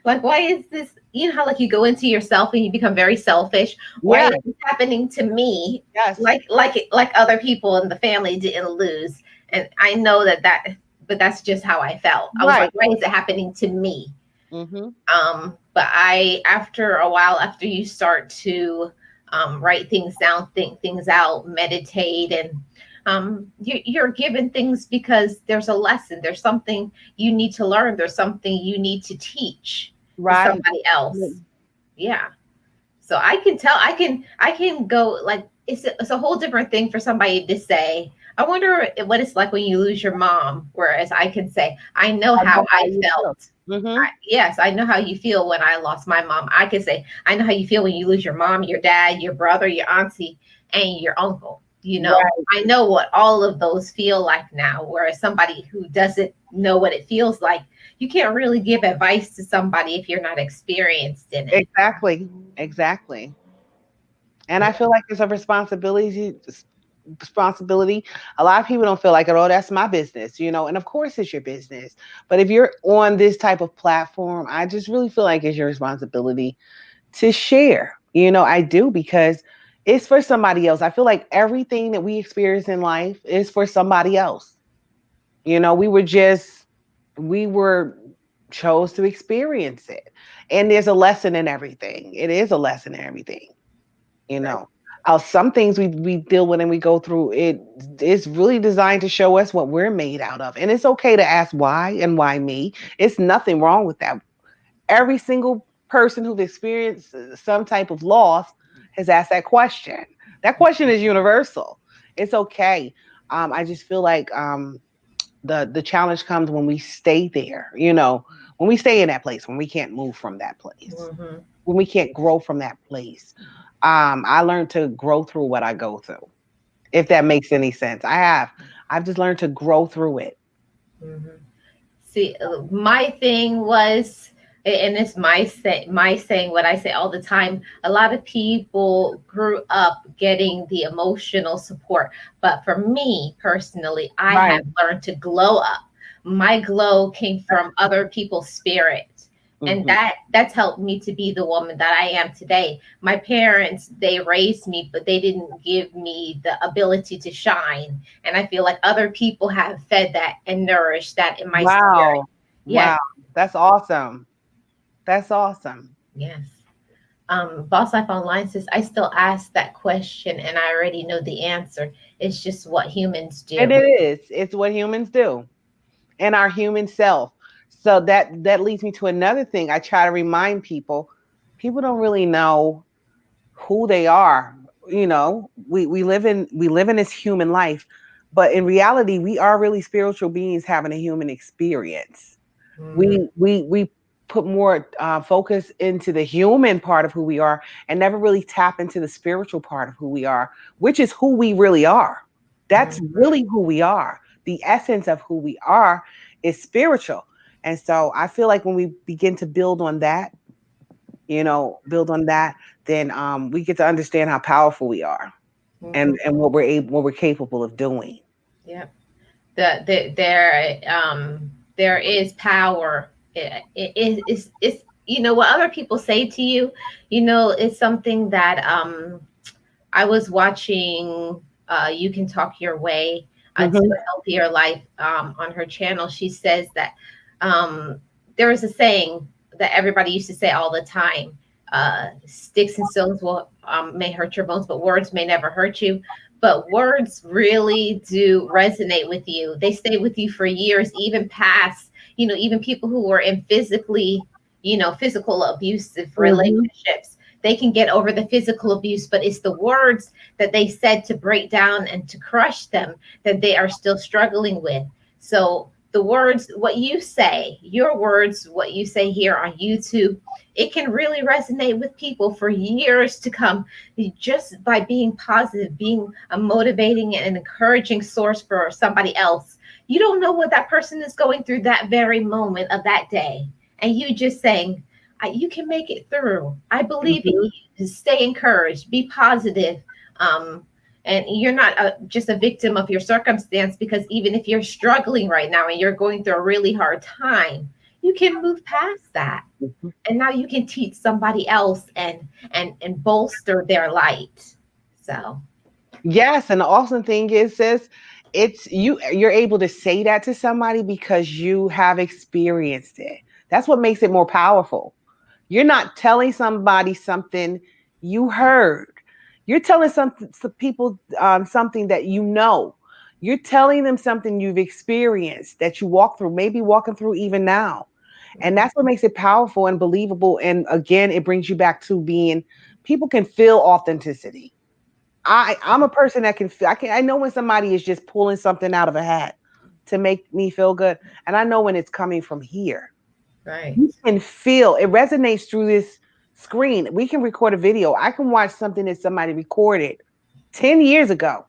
S1: Like, why is this? You know how like you go into yourself and you become very selfish. Why
S2: Yeah.
S1: is this happening to me?
S2: Yes.
S1: Like other people in the family didn't lose, and I know but that's just how I felt. I was like,
S2: Right.
S1: why is it happening to me?
S2: Mm-hmm.
S1: But after a while, after you start to write things down, think things out, meditate, and you're given things because there's a lesson, there's something you need to learn, there's something you need to teach to
S2: Right.
S1: somebody else. Yeah. So I can go like it's a whole different thing for somebody to say, I wonder what it's like when you lose your mom, whereas I can say, I know
S2: I
S1: how
S2: know how
S1: I
S2: you feel.
S1: felt.
S2: Mm-hmm.
S1: Yes, I know how you feel when I lost my mom. I can say, I know how you feel when you lose your mom, your dad, your brother, your auntie, and your uncle.
S2: Right.
S1: I know what all of those feel like now. Whereas somebody who doesn't know what it feels like, you can't really give advice to somebody if you're not experienced in it.
S2: Exactly. Exactly. And I feel like it's a responsibility. A lot of people don't feel like, oh, that's my business, and of course it's your business. But if you're on this type of platform, I just really feel like it's your responsibility to share. I do, because it's for somebody else. I feel like everything that we experience in life is for somebody else. We were chose to experience it. And there's a lesson in everything. It is a lesson in everything you
S1: Right.
S2: know how some things we deal with and we go through it's really designed to show us what we're made out of, and it's okay to ask why and why me. It's nothing wrong with that. Every single person who's experienced some type of loss has asked that question. That question is universal. It's okay. I just feel like The challenge comes when we stay there, when we stay in that place, when we can't move from that place,
S1: Hmm.
S2: when we can't grow from that place. I learned to grow through what I go through, if that makes any sense. I've just learned to grow through it.
S1: Hmm. See, my thing was, and it's my saying what I say all the time. A lot of people grew up getting the emotional support, but for me personally, I have
S2: Right.
S1: learned to glow up. My glow came from other people's spirit, and
S2: Hmm.
S1: that's helped me to be the woman that I am today. My parents, they raised me, but they didn't give me the ability to shine, and I feel like other people have fed that and nourished that in my spirit.
S2: Wow.
S1: Yes,
S2: Wow. That's awesome. That's awesome.
S1: yes. Boss Life Online says, I still ask that question and I already know the answer. It's just what humans
S2: And
S1: do.
S2: it is. It's what humans do, and our human self. So that leads me to another thing. I try to remind people. People don't really know who they are. We live in this human life, but in reality, we are really spiritual beings having a human experience.
S1: Hmm.
S2: We put more focus into the human part of who we are, and never really tap into the spiritual part of who we are, which is who we really are. That's
S1: Hmm.
S2: really who we are. The essence of who we are is spiritual. And so I feel like when we begin to build on that, then we get to understand how powerful we are,
S1: Hmm.
S2: and what we're capable of doing.
S1: Yep. There is power. It's what other people say to you. It's something that I was watching. You can talk your way to
S2: Hmm.
S1: a healthier life on her channel. She says that um, there is a saying that everybody used to say all the time: "Sticks and stones will may hurt your bones, but words may never hurt you." But words really do resonate with you. They stay with you for years, even past. Even people who were in physical abusive
S2: Hmm.
S1: relationships, they can get over the physical abuse, but it's the words that they said to break down and to crush them that they are still struggling with. So the words, what you say, your words, what you say here on YouTube, it can really resonate with people for years to come, just by being positive, being a motivating and encouraging source for somebody else. You don't know what that person is going through that very moment of that day, and you just saying, you can make it through. I believe in
S2: Hmm.
S1: you. Stay encouraged. Be positive. And you're not just a victim of your circumstance, because even if you're struggling right now and you're going through a really hard time, you can move past that. And now you can teach somebody else and bolster their light. So,
S2: Yes, and the awesome thing is, sis, you're able to say that to somebody because you have experienced it. That's what makes it more powerful. You're not telling somebody something you heard. You're telling some people something that you know. You're telling them something you've experienced, that you walk through, maybe walking through even now. And that's what makes it powerful and believable. And again, it brings you back to being, people can feel authenticity. I'm a person that can feel, I know when somebody is just pulling something out of a hat to make me feel good, and I know when it's coming from here.
S1: right.
S2: You can feel it resonates through this screen. We can record a video. I can watch something that somebody recorded 10 years ago,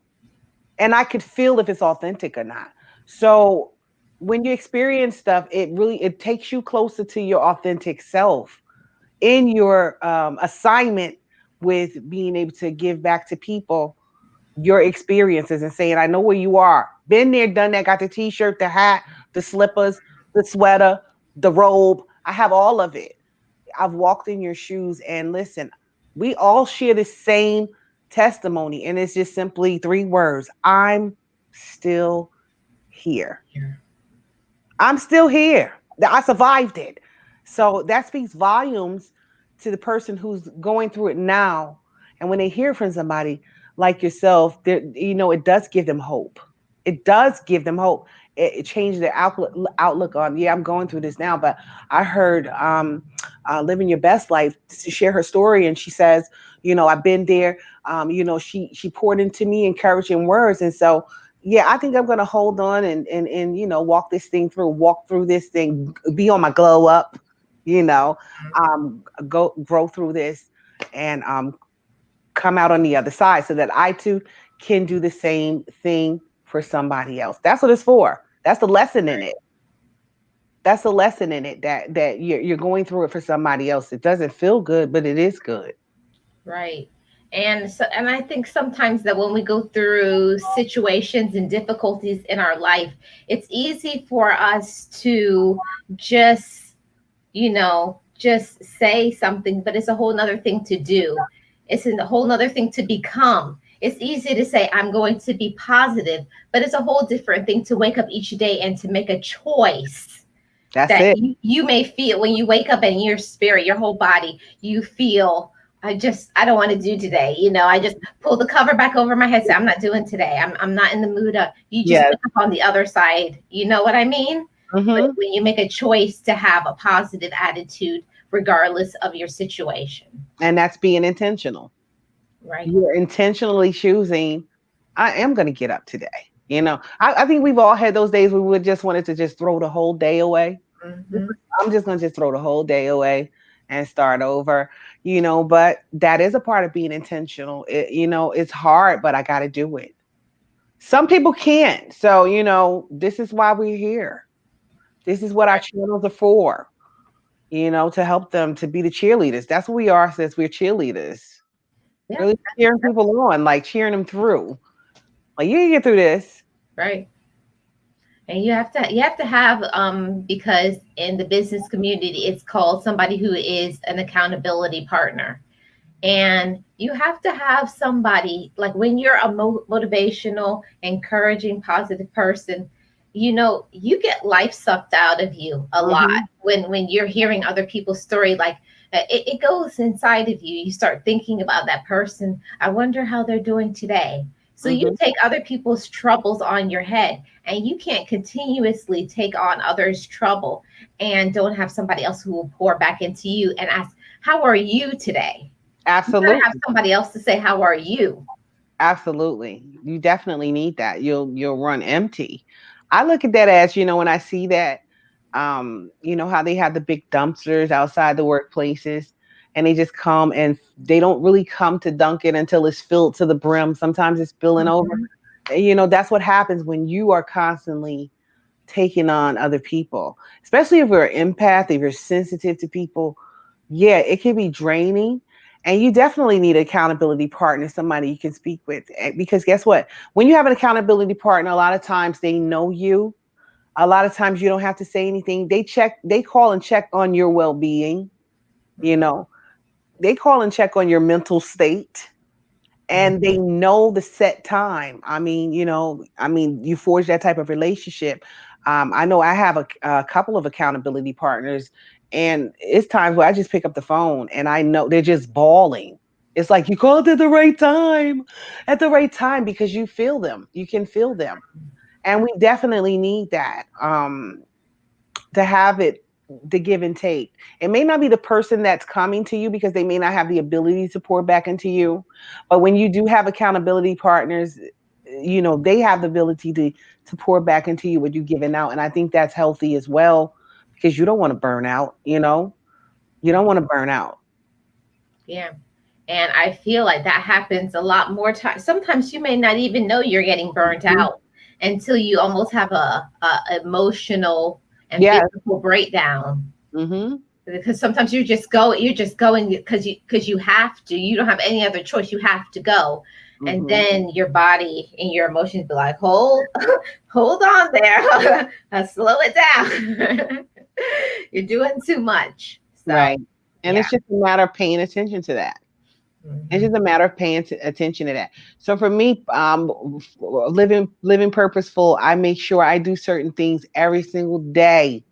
S2: and I could feel if it's authentic or not. So when you experience stuff, it takes you closer to your authentic self in your assignment with being able to give back to people your experiences and saying, I know where you are. Been there, done that, got the t-shirt, the hat, the slippers, the sweater, the robe. I have all of it. I've walked in your shoes, and listen, we all share the same testimony. And it's just simply three words. I'm still here.
S1: Yeah.
S2: I'm still here. I survived it. So that speaks volumes to the person who's going through it now. And when they hear from somebody like yourself, it does give them hope. It does give them hope. It changes their outlook on, yeah, I'm going through this now. But I heard Living Your Best Life to share her story. And she says, I've been there. She poured into me encouraging words. And so yeah, I think I'm gonna hold on and walk this thing through, walk through this thing, be on my glow up, you know, go grow through this and come out on the other side so that I too can do the same thing for somebody else. That's what it's for. That's the lesson in it. That's the lesson in it that you're going through it for somebody else. It doesn't feel good, but it is good.
S1: Right. And I think sometimes that when we go through situations and difficulties in our life, it's easy for us to just, just say something, but it's a whole nother thing to do. It's a whole nother thing to become. It's easy to say, I'm going to be positive, but it's a whole different thing to wake up each day and to make a choice
S2: That's
S1: that
S2: it.
S1: you may feel when you wake up in your spirit, your whole body, you feel, I don't want to do today. I just pull the cover back over my head, say, I'm not doing today. I'm not in the mood of, you just
S2: Yes.
S1: wake up on the other side. You know what I mean? But
S2: Hmm.
S1: when you make a choice to have a positive attitude, regardless of your situation,
S2: And that's being intentional.
S1: right?
S2: You're intentionally choosing, I am going to get up today. I think we've all had those days where we just wanted to just throw the whole day away.
S1: Hmm.
S2: I'm just going to just throw the whole day away and start over, but that is a part of being intentional. It's hard, but I got to do it. Some people can't. So, this is why we're here. This is what our
S1: Right.
S2: channels are for, to help them to be the cheerleaders. That's what we are, since we're cheerleaders.
S1: Yeah.
S2: Really cheering people on, like cheering them through. Like, you can get through this.
S1: Right. And you have to have because in the business community it's called somebody who is an accountability partner. And you have to have somebody like when you're a motivational, encouraging, positive person, you get life sucked out of you a lot
S2: Hmm.
S1: when you're hearing other people's story. Like it goes inside of you. You start thinking about that person. I wonder how they're doing today. So you
S2: Hmm.
S1: take other people's troubles on your head, and you can't continuously take on others' trouble and don't have somebody else who will pour back into you and ask, how are you today? You gotta have
S2: Absolutely.
S1: somebody else to say, "How are you?"
S2: Absolutely. You definitely need that. You'll run empty. I look at that as, when I see that, how they have the big dumpsters outside the workplaces, and they just come and they don't really come to dunk it until it's filled to the brim. Sometimes it's spilling over.
S1: Mhm.
S2: That's what happens when you are constantly taking on other people, especially if you're an empath, if you're sensitive to people. Yeah, it can be draining. And you definitely need an accountability partner, somebody you can speak with. Because guess what? When you have an accountability partner, a lot of times they know you. A lot of times you don't have to say anything. They call and check on your well being. You know, they call and check on your mental state,
S1: Mhm.
S2: and they know the set time. I mean, you forge that type of relationship. I know I have a couple of accountability partners, and it's times where I just pick up the phone and I know they're just bawling. It's like you called at the right time, because you feel them. You can feel them, and we definitely need that. To have it, the give and take. It may not be the person that's coming to you because they may not have the ability to pour back into you, but when you do have accountability partners, they have the ability to pour back into you what you're giving out, and I think that's healthy as well, because you don't want to burn out. You don't want to burn out.
S1: Yeah. And I feel like that happens a lot more times. Sometimes you may not even know you're getting burnt
S2: Mhm.
S1: out until you almost have a emotional and
S2: Yes.
S1: physical breakdown.
S2: Hmm.
S1: Because sometimes you're just going because you have to. You don't have any other choice. You have to go. And
S2: Hmm.
S1: then your body and your emotions be like, hold on there. Slow it down. You're doing too much. So
S2: Right. And
S1: yeah.
S2: it's just a matter of paying attention to that. It's
S1: Hmm.
S2: just a matter of paying attention to that. So for me, living purposeful, I make sure I do certain things every single day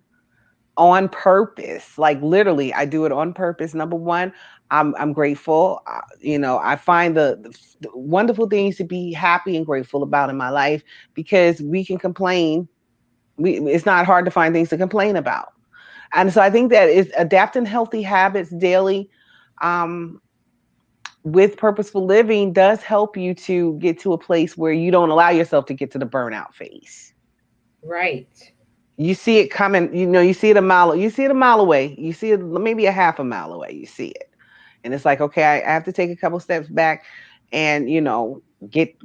S2: on purpose. Like, literally, I do it on purpose. Number one, I'm grateful. I find the wonderful things to be happy and grateful about in my life, because we can complain. It's not hard to find things to complain about. And so I think that is adapting healthy habits daily. Um, with purposeful living does help you to get to a place where you don't allow yourself to get to the burnout phase.
S1: Right.
S2: You see it coming, you see it a mile away. You see it maybe a half a mile away. You see it. And it's like, okay, I have to take a couple steps back and, get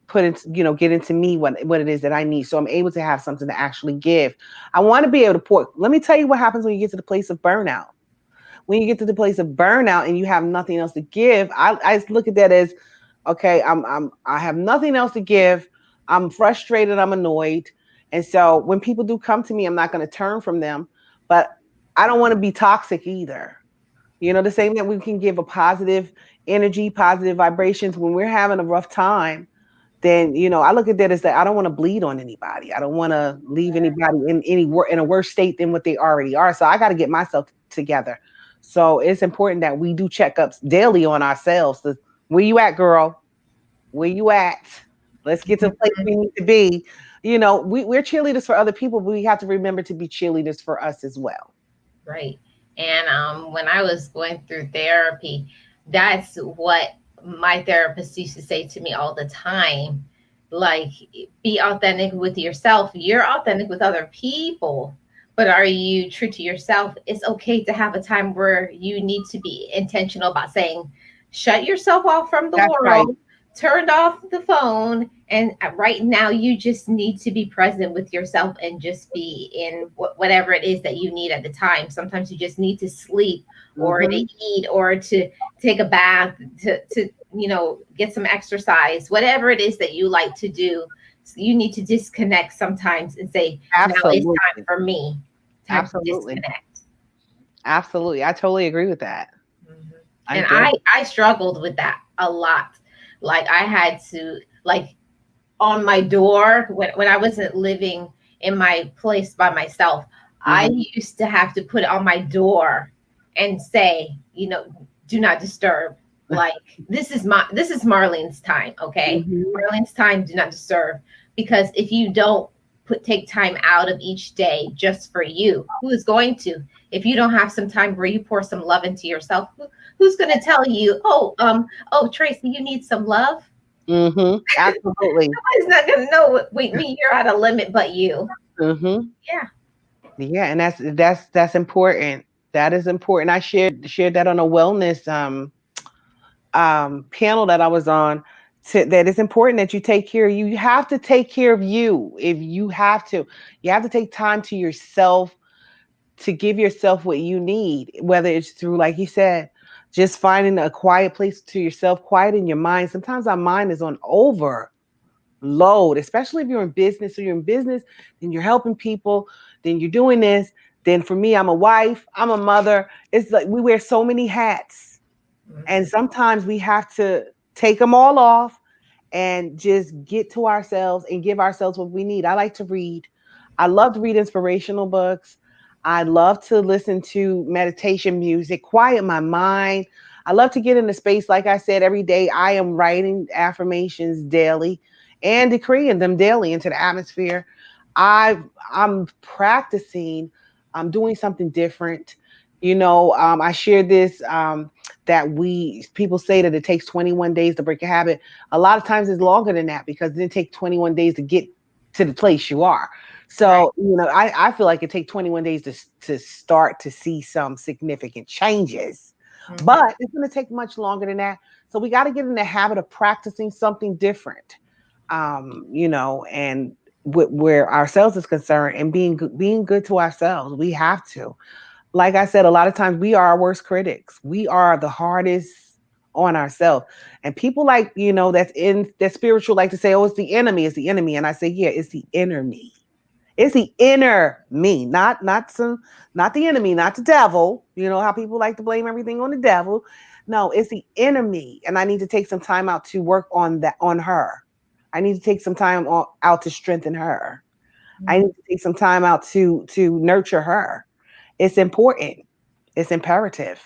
S2: put into, get into me what it is that I need. So I'm able to have something to actually give. I want to be able to pour. Let me tell you what happens when you get to the place of burnout. When you get to the place of burnout and you have nothing else to give, I look at that as, okay, I have nothing else to give. I'm frustrated, I'm annoyed. And so when people do come to me, I'm not going to turn from them, but I don't want to be toxic either. The same that we can give a positive energy, positive vibrations when we're having a rough time, then I look at that as that I don't want to bleed on anybody. I don't want to leave anybody in a worse state than what they already are. So I got to get myself together. So it's important that we do checkups daily on ourselves. So where you at, girl? Where you at? Let's get to the place we need to be. We're cheerleaders for other people, but we have to remember to be cheerleaders for us as well.
S1: Right. And when I was going through therapy, that's what my therapist used to say to me all the time. Like, be authentic with yourself. You're authentic with other people, but are you true to yourself? It's okay to have a time where you need to be intentional about saying, shut yourself off from the
S2: That's right.
S1: world, turned off the phone, and right now you just need to be present with yourself and just be in whatever it is that you need at the time. Sometimes you just need to sleep or to
S2: Hmm.
S1: eat or to take a bath, to get some exercise, whatever it is that you like to do. You need to disconnect sometimes and say, now it's time
S2: Absolutely.
S1: for me, time to
S2: Absolutely.
S1: disconnect.
S2: Absolutely. I totally agree with that.
S1: Mhm.
S2: I
S1: And
S2: do.
S1: I struggled with that a lot. Like, I had to, like, on my door when I wasn't living in my place by myself, I
S2: Hmm.
S1: used to have to put it on my door and say, do not disturb. Like, this is Marlene's time, okay?
S2: Hmm.
S1: Marlene's time, do not disturb. Because if you don't take time out of each day just for you, who is going to? If you don't have some time where you pour some love into yourself, who's going to tell you, oh, Tracy, you need some love?
S2: Hmm. Absolutely.
S1: Nobody's not gonna know when you're at a limit but you.
S2: Hmm.
S1: Yeah.
S2: Yeah, and that's important. That is important. I shared that on a wellness panel that I was on. That it's important that you take care of you. You have to take care of you. If you have to take time to yourself to give yourself what you need, whether it's through, like you said, just finding a quiet place to yourself, quiet in your mind. Sometimes our mind is on overload, especially if you're in business. So you're in business, then you're helping people, then you're doing this. Then for me, I'm a wife, I'm a mother. It's like we wear so many hats. And
S1: Mhm.
S2: sometimes we have to take them all off and just get to ourselves and give ourselves what we need. I like to read. I love to read inspirational books. I love to listen to meditation music, quiet my mind. I love to get in the space. Like I said, every day I am writing affirmations daily and decreeing them daily into the atmosphere. I'm practicing. I'm doing something different. I shared this that we people say that it takes 21 days to break a habit. A lot of times it's longer than that because it didn't take 21 days to get to the place you are.
S1: Right.
S2: So, I feel like it takes 21 days to start to see some significant changes.
S1: Mhm.
S2: But it's going to take much longer than that. So we got to get in the habit of practicing something different. And where ourselves is concerned and being good to ourselves. We have to. Like I said, a lot of times we are our worst critics. We are the hardest on ourselves. And people like, that's in that spiritual like to say, oh, it's the enemy, it's the enemy. And I say, yeah, it's the inner me. It's the inner me, not the enemy, not the devil. You know how people like to blame everything on the devil. No, it's the inner me. And I need to take some time out to work on that on her. I need to take some time out to strengthen her. I
S1: Mhm.
S2: need to take some time out to nurture her. It's important. It's imperative.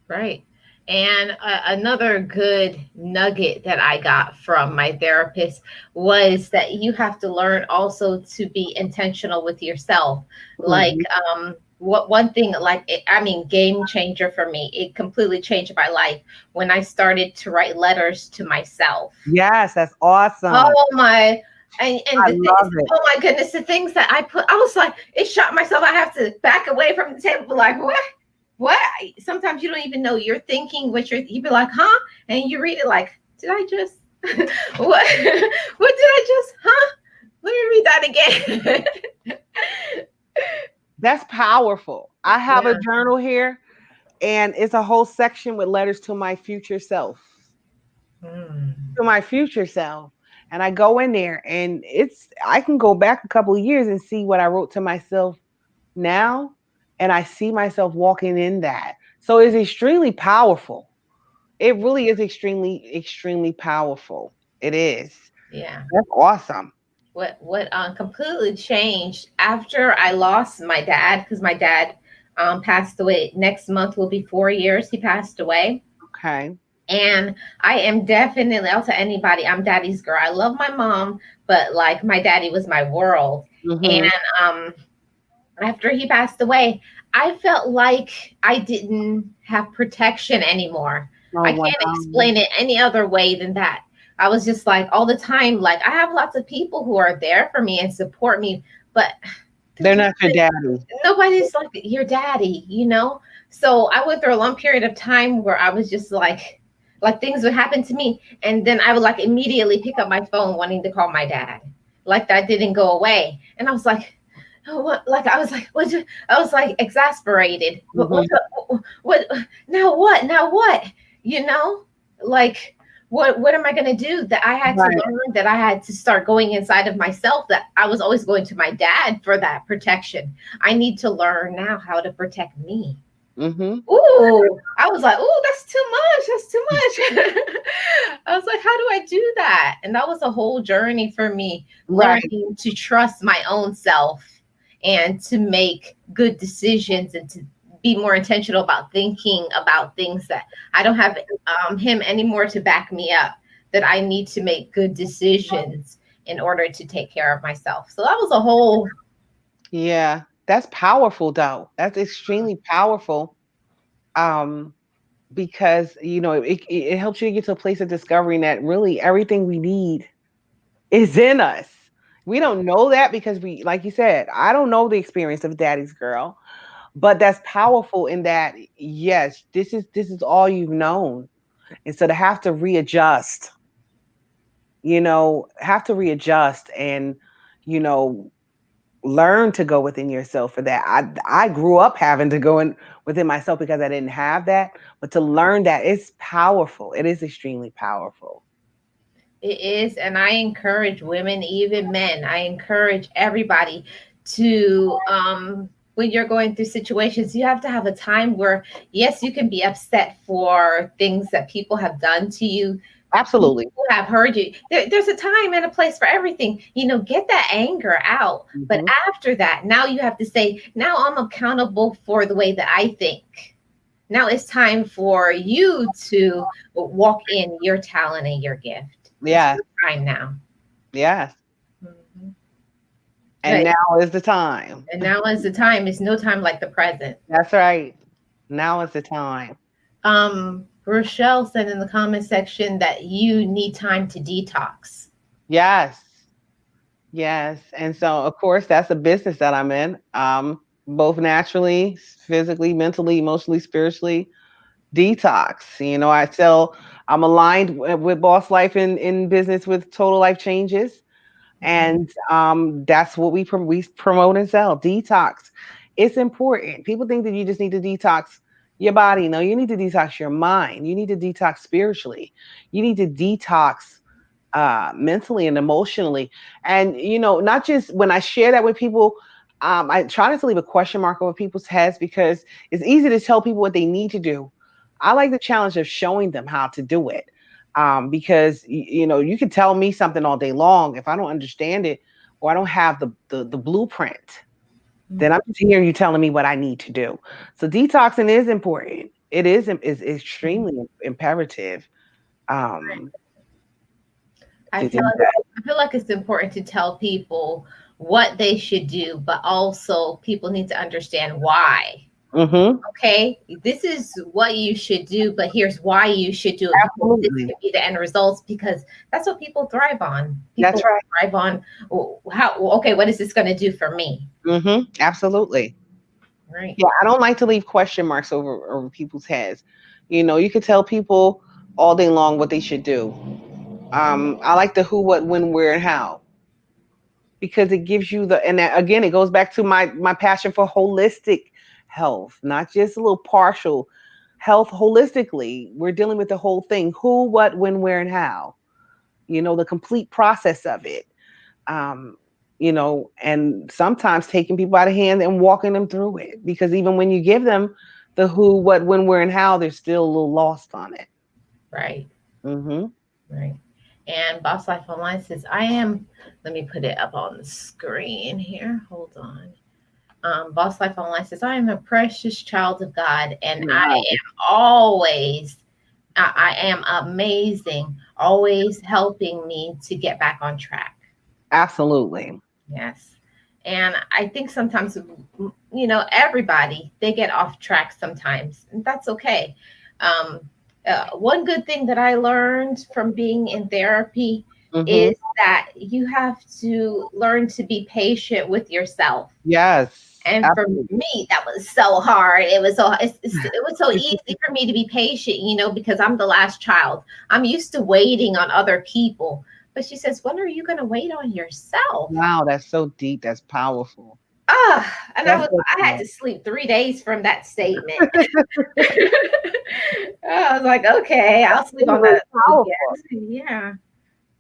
S1: Right. And another good nugget that I got from my therapist was that you have to learn also to be intentional with yourself. Like,
S2: Mhm.
S1: what one thing, like, I mean, game changer for me, it completely changed my life when I started to write letters to myself.
S2: Yes, that's awesome.
S1: Oh my, and
S2: I
S1: the things,
S2: love it.
S1: oh my goodness, the things that I put, I was like, it shot myself. I have to back away from the table, like, what? What? Sometimes you don't even know you're thinking what you be like, huh? And you read it like, did I just what? What did I just, huh? Let me read that again.
S2: That's powerful. I have a
S1: Yeah.
S2: journal here, and it's a whole section with letters to my future self.
S1: Mm.
S2: To my future self. And I go in there and I can go back a couple of years and see what I wrote to myself now, and I see myself walking in that. So it's extremely powerful. It really is extremely, extremely powerful. It is.
S1: Yeah.
S2: That's awesome.
S1: What completely changed after I lost my dad, because my dad passed away. Next month will be 4 years he passed away.
S2: Okay.
S1: And I am definitely, I'll tell anybody, I'm daddy's girl. I love my mom, but like my daddy was my world. And
S2: Mm-hmm.
S1: um, after he passed away, I felt like I didn't have protection anymore.
S2: Oh,
S1: I
S2: wow.
S1: can't explain it any other way than that. I was just like all the time, like I have lots of people who are there for me and support me, but
S2: They're
S1: there's
S2: not your daddy.
S1: nobody's like your daddy, you know? So I went through a long period of time where I was just like things would happen to me. And then I would like immediately pick up my phone wanting to call my dad. Like that didn't go away. And I was like, oh, what? Like I was like, what? I was like exasperated.
S2: Hmm.
S1: What? Now what? Now what? You know, like what am I going to do? That I had to
S2: Right.
S1: learn, that I had to start going inside of myself, that I was always going to my dad for that protection. I need to learn now how to protect me.
S2: Hmm.
S1: Ooh, I was like, ooh, that's too much. That's too much. I was like, how do I do that? And that was a whole journey for me,
S2: Right.
S1: learning to trust my own self and to make good decisions and to be more intentional about thinking about things, that I don't have him anymore to back me up, that I need to make good decisions in order to take care of myself. So that was a whole,
S2: Yeah. That's powerful, though. That's extremely powerful. Um, because it helps you to get to a place of discovering that really everything we need is in us. We don't know that because we, like you said, I don't know the experience of daddy's girl, but that's powerful in that yes, this is all you've known. And so to have to readjust, have to readjust and, you know, learn to go within yourself for that. I grew up having to go in within myself because I didn't have that, but to learn that it's powerful. It is extremely powerful.
S1: it is. And I encourage women, even men, I encourage everybody to, when you're going through situations, you have to have a time where, yes, you can be upset for things that people have done to you, people
S2: Absolutely.
S1: who have heard you. There's a time and a place for everything. Get that anger out. But
S2: Hmm.
S1: after that, now you have to say, now I'm accountable for the way that I think. Now it's time for you to walk in your talent and your gift. It's
S2: Yes.
S1: your time now.
S2: Yes.
S1: Mhm.
S2: And
S1: But
S2: now is the time.
S1: and now is the time. It's no time like the present.
S2: That's right. Now is the time.
S1: Rochelle said in the comment section that you need time to detox.
S2: Yes. Yes. And so, of course, that's a business that I'm in, both naturally, physically, mentally, emotionally, spiritually. Detox. I'm aligned with Boss Life in business with Total Life Changes.
S1: Mhm.
S2: And that's what we promote and sell. Detox. It's important. People think that you just need to detox your body. No, you need to detox your mind. You need to detox spiritually. You need to detox mentally and emotionally. And not just when I share that with people, I try not to leave a question mark over people's heads because it's easy to tell people what they need to do. I like the challenge of showing them how to do it. Because you can tell me something all day long. If I don't understand it or I don't have the blueprint, then I'm just hearing you telling me what I need to do. So detoxing is important. It is extremely imperative um,
S1: I
S2: to
S1: feel
S2: do
S1: like
S2: that.
S1: I feel like it's important to tell people what they should do, but also people need to understand why.
S2: Hmm.
S1: Okay, this is what you should do, but here's why you should do it because this
S2: Absolutely.
S1: could be the end results. Because that's what people thrive on.
S2: That's
S1: People
S2: right.
S1: thrive on how. Okay, what is this going to do for me?
S2: Absolutely.
S1: Right.
S2: Yeah, I don't like to leave question marks over people's heads. You could tell people all day long what they should do. I like the who, what, when, where, and how because it gives you and that, again, it goes back to my passion for holistic health, not just a little partial health. Holistically, we're dealing with the whole thing: who, what, when, where, and how. The complete process of it. Um, and sometimes taking people by the hand and walking them through it because even when you give them the who, what, when, where, and how, they're still a little lost on it.
S1: Right.
S2: Hmm.
S1: Right. And Boss Life Online says, I am, let me put it up on the screen here. Hold on. Boss Life Online says, I am a precious child of God and I
S2: Wow.
S1: am always, I am amazing, always helping me to get back on track.
S2: Absolutely.
S1: Yes. And I think sometimes, everybody, they get off track sometimes. And that's okay. Um, one good thing that I learned from being in therapy
S2: Hmm.
S1: is that you have to learn to be patient with yourself.
S2: Yes,
S1: And for
S2: absolutely.
S1: me, that was so hard. It was so easy for me to be patient, because I'm the last child. I'm used to waiting on other people. But she says, when are you going to wait on yourself?
S2: Wow, that's so deep. That's powerful.
S1: And
S2: That's so
S1: I had to
S2: powerful.
S1: sleep 3 days from that statement. I was like, okay, I'll sleep
S2: Really,
S1: on
S2: really
S1: that
S2: powerful.
S1: weekend. Yeah,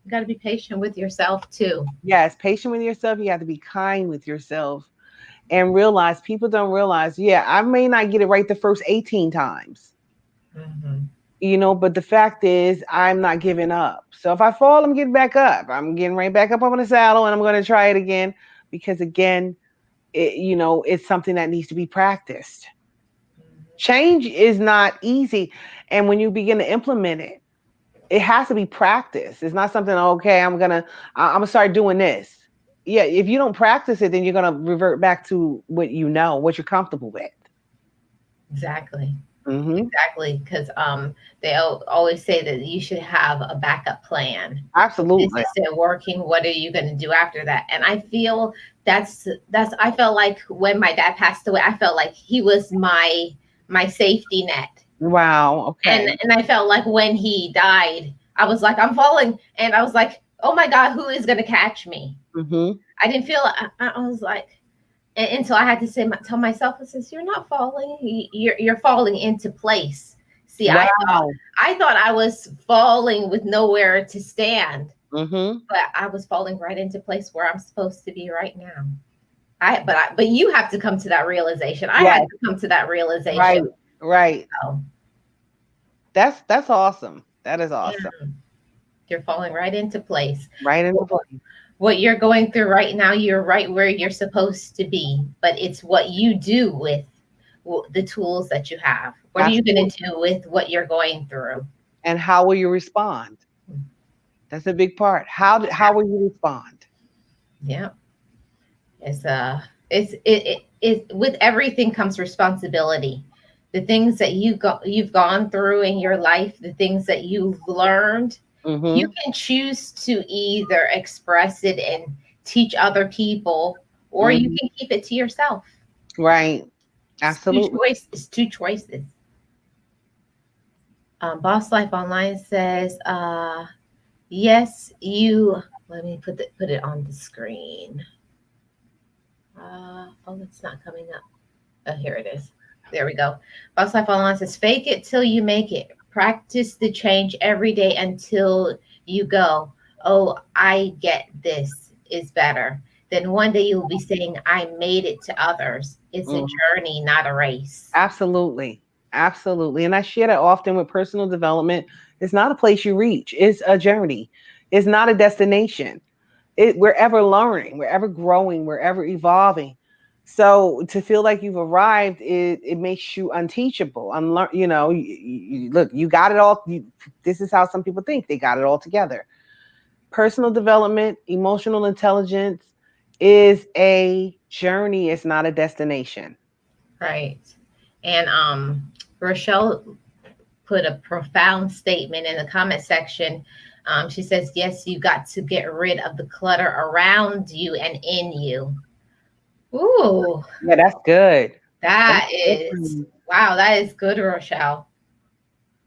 S1: you got to be patient with yourself too.
S2: Yes, patient with yourself. You have to be kind with yourself and realize people don't realize, yeah, I may not get it right the first 18 times,
S1: Hmm.
S2: but the fact is, I'm not giving up. So if I fall, I'm getting back up. I'm getting right back up on the saddle and I'm going to try it again because, again, it's something that needs to be practiced. Change is not easy. And when you begin to implement it has to be practice. It's not something, okay, I'm gonna start doing this. Yeah, if you don't practice it, then you're gonna revert back to what you're comfortable with.
S1: Exactly.
S2: Hmm.
S1: Exactly. Because they always say that you should have a backup plan. If this
S2: Absolutely.
S1: isn't working, what are you going to do after that? And I feel I felt like when my dad passed away, I felt like he was my safety net.
S2: Wow. Okay.
S1: And I felt like when he died, I was like, I'm falling. And I was like, oh my God, who is going to catch me?
S2: Hmm.
S1: I didn't feel, I was like, until I had to tell myself, I says, "You're not falling. You're falling into place." See,
S2: Wow.
S1: I thought I was falling with nowhere to stand,
S2: Hmm.
S1: but I was falling right into place where I'm supposed to be right now. But you have to come to that realization. I had
S2: Yes.
S1: to come to that realization.
S2: Right. Right.
S1: Oh,
S2: That's awesome. That is awesome.
S1: yeah, you're falling right into place.
S2: Right into place.
S1: What you're going through right now, you're right where you're supposed to be, but it's what you do with the tools that you have. What are you going
S2: Absolutely.
S1: to do with what you're going through?
S2: And how will you respond? That's a big part. How will you respond?
S1: Yeah, it's with everything comes responsibility. The things that you've gone through in your life, the things that you've learned, you
S2: Hmm.
S1: can choose to either express it and teach other people, or you
S2: Hmm.
S1: can keep it to yourself.
S2: Right.
S1: It's two
S2: Absolutely.
S1: choices. It's two choices. Boss Life Online says, yes, you. Let me put it on the screen. Oh, it's not coming up. Oh, here it is. There we go. Boss Life Online says, fake it till you make it. Practice the change every day until you go, oh, I get this is better. Then one day you'll be saying, I made it to others. It's a
S2: Mhm.
S1: journey, not a race.
S2: Absolutely. Absolutely. And I share that often with personal development. It's not a place you reach, it's a journey, it's not a destination. We're ever learning, we're ever growing, we're ever evolving. So to feel like you've arrived, it makes you unteachable. Unlearn, look, you got it all. This is how some people think they got it all together. Personal development, emotional intelligence is a journey. It's not a destination.
S1: Right. And Rochelle put a profound statement in the comment section. She says, yes, you got to get rid of the clutter around you and in you. Ooh,
S2: Yeah, that's good. That's
S1: that is,
S2: good.
S1: wow, that is good, Rochelle.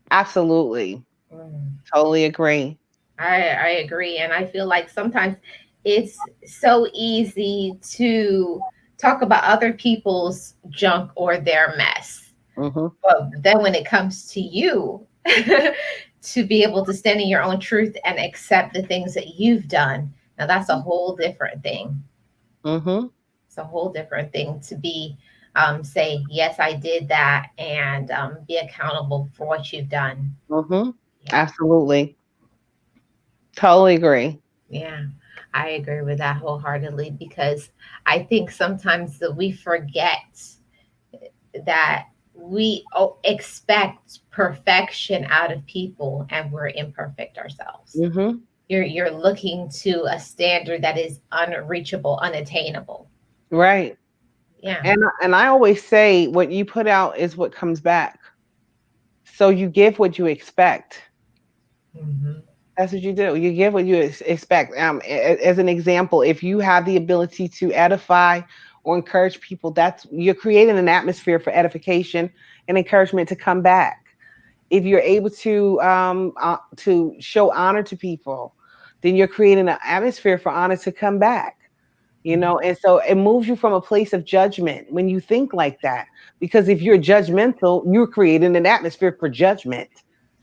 S2: Absolutely.
S1: Mm.
S2: Totally agree.
S1: I agree. And I feel like sometimes it's so easy to talk about other people's junk or their mess.
S2: Hmm.
S1: But then when it comes to you, to be able to stand in your own truth and accept the things that you've done, now that's a whole different thing.
S2: Hmm.
S1: It's a whole different thing to be, say, yes, I did that, and be accountable for what you've done.
S2: Hmm.
S1: Yeah.
S2: Absolutely. Totally agree.
S1: Yeah, I agree with that wholeheartedly because I think sometimes that we forget that expect perfection out of people and we're imperfect ourselves.
S2: Hmm.
S1: You're looking to a standard that is unreachable, unattainable.
S2: Right.
S1: Yeah.
S2: And I always say what you put out is what comes back. So you give what you expect.
S1: Hmm.
S2: That's what you do. You give what you expect. As an example, if you have the ability to edify or encourage people, that's you're creating an atmosphere for edification and encouragement to come back. If you're able to show honor to people, then you're creating an atmosphere for honor to come back. And so it moves you from a place of judgment when you think like that. Because if you're judgmental, you're creating an atmosphere for judgment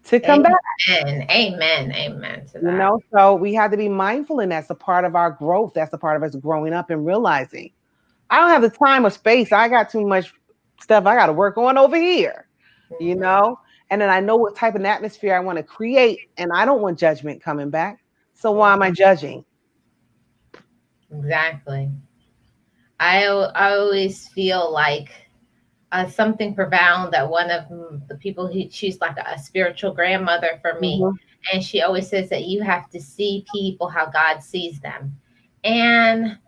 S2: to come back.
S1: Amen. Amen. Amen to that.
S2: So we have to be mindful, and that's a part of our growth. That's a part of us growing up and realizing I don't have the time or space. I got too much stuff I got to work on over here, you
S1: Mhm.
S2: know? And then I know what type of atmosphere I want to create, and I don't want judgment coming back. So why am I judging?
S1: Exactly. I always feel like something profound that one of the people who she's like a spiritual grandmother for me,
S2: Hmm.
S1: and she always says that you have to see people how God sees them. And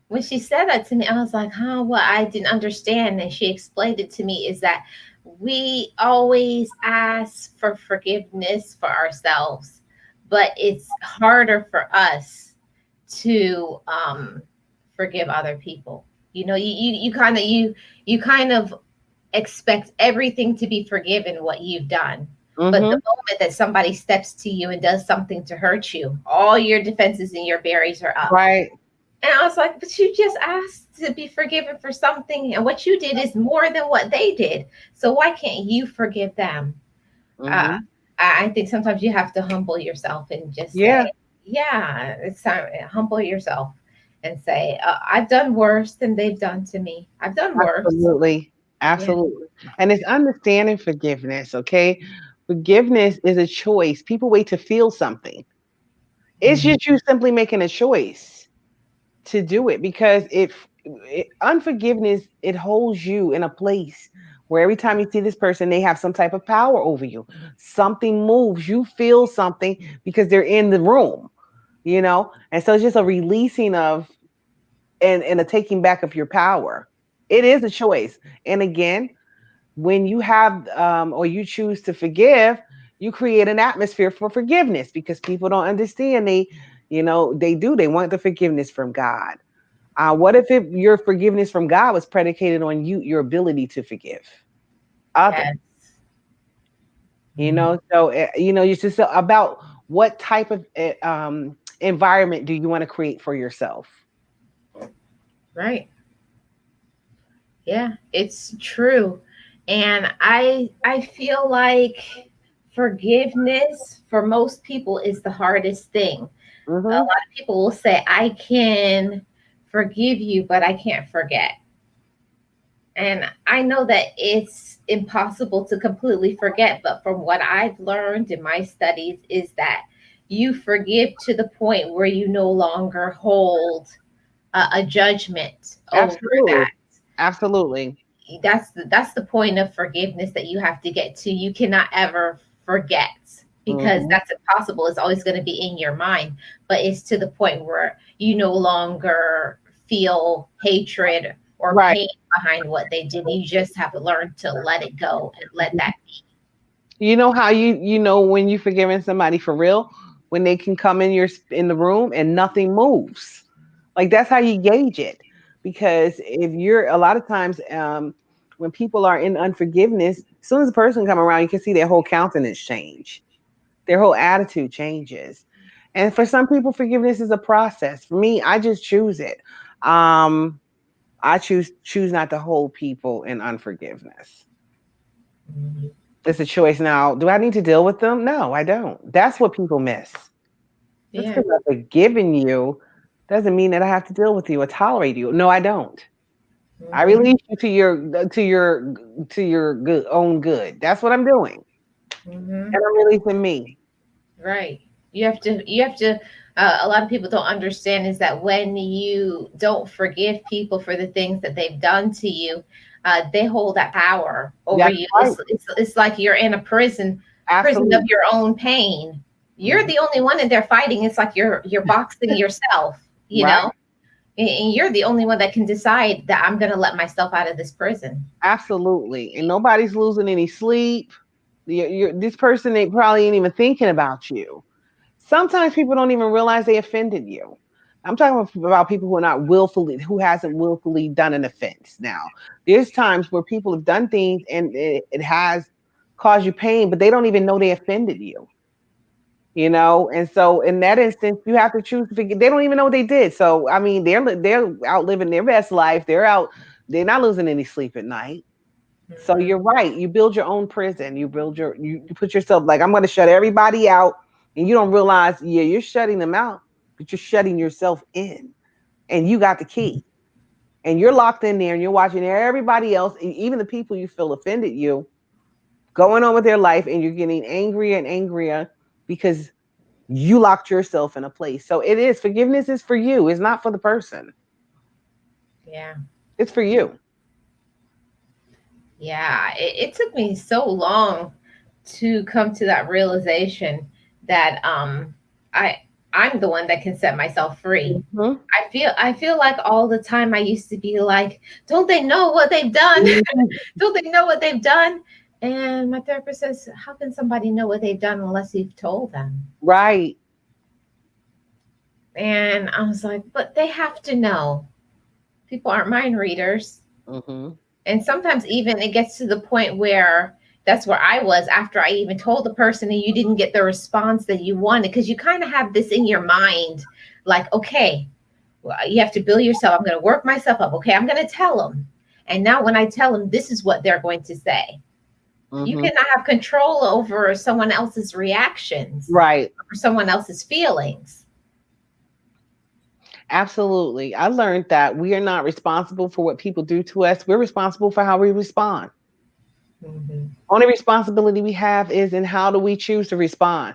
S1: when she said that to me, I was like, huh, well, I didn't understand. And she explained it to me is that we always ask for forgiveness for ourselves, but it's harder for us to forgive other people. You kind of expect everything to be forgiven what you've done. But the
S2: Hmm.
S1: moment that somebody steps to you and does something to hurt you, all your defenses and your barriers are up.
S2: Right.
S1: And I was like, but you just asked to be forgiven for something, and what you did is more than what they did. So why can't you forgive them? Uh,
S2: Hmm.
S1: I think sometimes you have to humble yourself and just
S2: Yeah,
S1: say, yeah, it's time. Humble yourself and say, I've done worse than they've done to me. I've done worse.
S2: absolutely.
S1: Yeah.
S2: Absolutely. And it's understanding forgiveness, okay? Forgiveness is a choice. People wait to feel something. It's
S1: Mhm.
S2: just you simply making a choice to do it because unforgiveness, it holds you in a place where every time you see this person, they have some type of power over you. Something moves, you feel something because they're in the room. And so it's just a releasing of and a taking back of your power. It is a choice. And again, when you have or you choose to forgive, you create an atmosphere for forgiveness because people don't understand. They want the forgiveness from God. What if your forgiveness from God was predicated on your ability to forgive others?
S1: Yes.
S2: It's just about what type of environment do you want to create for yourself.
S1: Right. Yeah, it's true. And I feel like forgiveness for most people is the hardest thing. A
S2: Hmm.
S1: lot of people will say, I can forgive you, but I can't forget. And I know that it's impossible to completely forget, but from what I've learned in my studies is that you forgive to the point where you no longer hold a judgment over
S2: Absolutely.
S1: that.
S2: Absolutely.
S1: That's the point of forgiveness that you have to get to. You cannot ever forget, because
S2: Hmm.
S1: that's impossible. It's always going to be in your mind, but it's to the point where you no longer feel hatred or
S2: Right.
S1: pain behind what they did. You just have to learn to let it go and let that be.
S2: You know how you know when you forgiving somebody for real, when they can come in your in the room and nothing moves. Like that's how you gauge it. Because if you're a lot of times when people are in unforgiveness, as soon as a person come around, you can see their whole countenance change. Their whole attitude changes. And for some people, forgiveness is a process. For me, I just choose it. Um, I choose not to hold people in unforgiveness.
S1: Mhm.
S2: It's a choice now. Do I need to deal with them? No, I don't. That's what people miss. Just
S1: Yeah.
S2: because I've forgiven you doesn't mean that I have to deal with you or tolerate you. No, I don't. I
S1: Hmm.
S2: release you to your good, own good. That's what I'm doing,
S1: Hmm.
S2: and I'm releasing me.
S1: Right. You have to a lot of people don't understand is that when you don't forgive people for the things that they've done to you, they hold that power over
S2: That's
S1: you.
S2: right.
S1: It's like you're in a prison of
S2: Absolutely.
S1: your own pain. You're
S2: Mhm.
S1: the only one in there fighting. It's like you're boxing yourself, you
S2: Right.
S1: know? And you're the only one that can decide that I'm going to let myself out of this prison.
S2: Absolutely. And nobody's losing any sleep. This person they probably ain't even thinking about you. Sometimes people don't even realize they offended you. I'm talking about people who are not willfully, who hasn't willfully done an offense. Now, there's times where people have done things and it has caused you pain, but they don't even know they offended you. And so in that instance, you have to choose to forget. They don't even know what they did. So I mean, they're out living their best life. They're not losing any sleep at night. So
S1: Hmm.
S2: you're right. You build your own prison. You put yourself like I'm going to shut everybody out, and you don't realize yeah you're shutting them out, but you're shutting yourself in, and you got the key, and you're locked in there, and you're watching everybody else, even the people you feel offended you, going on with their life, and you're getting angrier and angrier because you locked yourself in a place. So it is forgiveness is for you. It's not for the person.
S1: Yeah.
S2: It's for you.
S1: Yeah, it took me so long to come to that realization that I I'm the one that can set myself free.
S2: Hmm.
S1: I feel like all the time I used to be like, don't they know what they've done? Don't they know what they've done? And my therapist says, how can somebody know what they've done unless you've told them?
S2: Right.
S1: And I was like, but they have to know. People aren't mind readers.
S2: Hmm.
S1: And sometimes even it gets to the point where that's where I was after I even told the person and you didn't get the response that you wanted, because you kind of have this in your mind like, okay, well, you have to build yourself. I'm going to work myself up. Okay, I'm going to tell them. And now when I tell them, this is what they're going to say. You
S2: Hmm.
S1: cannot have control over someone else's reactions
S2: Right.
S1: or someone else's feelings.
S2: Absolutely. I learned that we are not responsible for what people do to us. We're responsible for how we respond.
S1: Hmm.
S2: Only responsibility we have is in how do we choose to respond.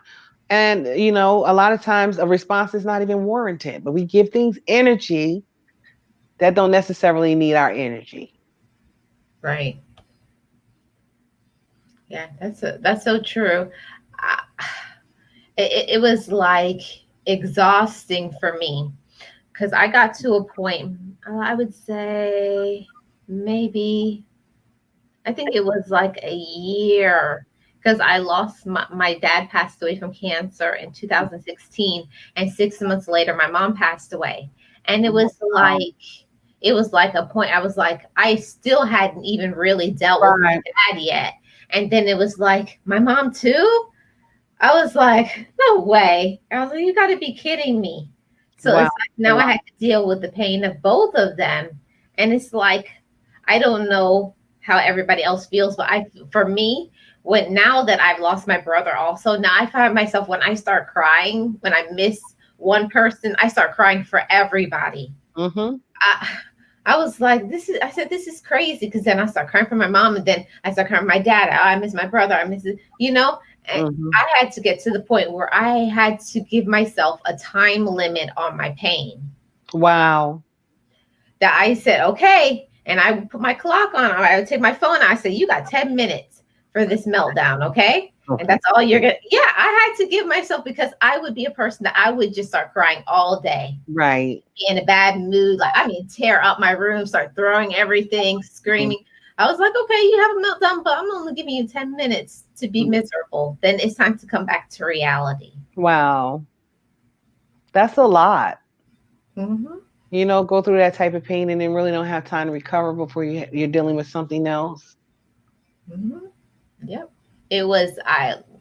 S2: And, a lot of times a response is not even warranted, but we give things energy that don't necessarily need our energy.
S1: Right. Yeah, that's so true. I, it was like exhausting for me because I got to a point, I would say maybe, I think it was like a year, because I lost my dad passed away from cancer in 2016, and 6 months later my mom passed away. And
S2: Wow.
S1: it was like a point, I was like, I still hadn't even really dealt with my
S2: Right.
S1: dad yet. And then it was like, my mom too? I was like, no way. I was like, you got to be kidding me. So
S2: Wow.
S1: it's like now I
S2: Wow.
S1: had to deal with the pain of both of them. And it's like, I don't know how everybody else feels, but for me, when now that I've lost my brother also, now I find myself when I start crying, when I miss one person, I start crying for everybody.
S2: Hmm.
S1: I, I was like, I said, this is crazy. Cause then I start crying for my mom, and then I start crying for my dad. Oh, I miss my brother. I miss it, And
S2: Hmm.
S1: I had to get to the point where I had to give myself a time limit on my pain.
S2: Wow.
S1: That I said, okay. And I would put my clock on. I would take my phone. And I say, "You got 10 minutes for this meltdown, okay?" And
S2: Okay.
S1: that's all you're gonna. Yeah, I had to give myself because I would be a person that I would just start crying all day,
S2: Right.
S1: be in a bad mood. Like I mean, tear up my room, start throwing everything, screaming. I was like, "Okay, you have a meltdown, but I'm only giving you 10 minutes to be
S2: Mhm.
S1: miserable. Then it's time to come back to reality."
S2: Wow. That's a lot.
S1: Hmm.
S2: Go through that type of pain and then really don't have time to recover before you're dealing with something else.
S1: Hmm. Yep. It was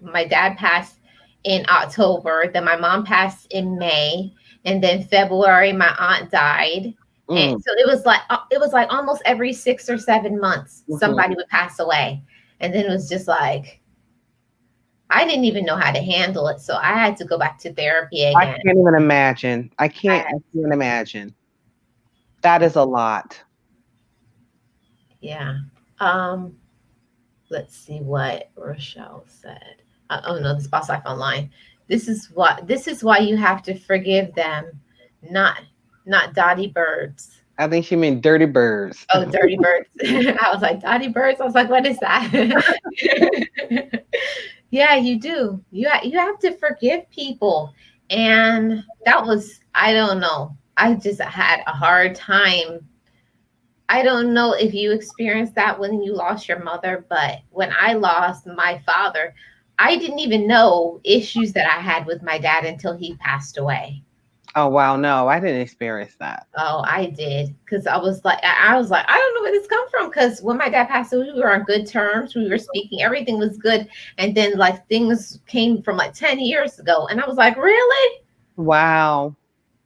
S1: my dad passed in October, then my mom passed in May, and then February my aunt died. And
S2: Mm.
S1: so it was like almost every 6 or 7 months
S2: Hmm.
S1: somebody would pass away. And then it was just like I didn't even know how to handle it. So I had to go back to therapy
S2: I
S1: again.
S2: can't even imagine. I can't.
S1: I,
S2: I can't imagine. That is a lot.
S1: yeah. Let's see what Rochelle said. Oh no, this boss life online. This is why you have to forgive them, not not Dottie birds.
S2: I think she meant dirty birds.
S1: Oh, dirty birds. I was like Dottie birds. I was like, what is that? Yeah, you do. You have to forgive people, and that was I don't know. I just had a hard time. I don't know if you experienced that when you lost your mother, but when I lost my father, I didn't even know issues that I had with my dad until he passed away.
S2: Oh wow, no, I didn't experience that.
S1: Oh, I did because I was like, I don't know where this come from. Because when my dad passed away, we were on good terms. We were speaking, everything was good, and then like things came from like 10 years ago, and I was like, really?
S2: Wow.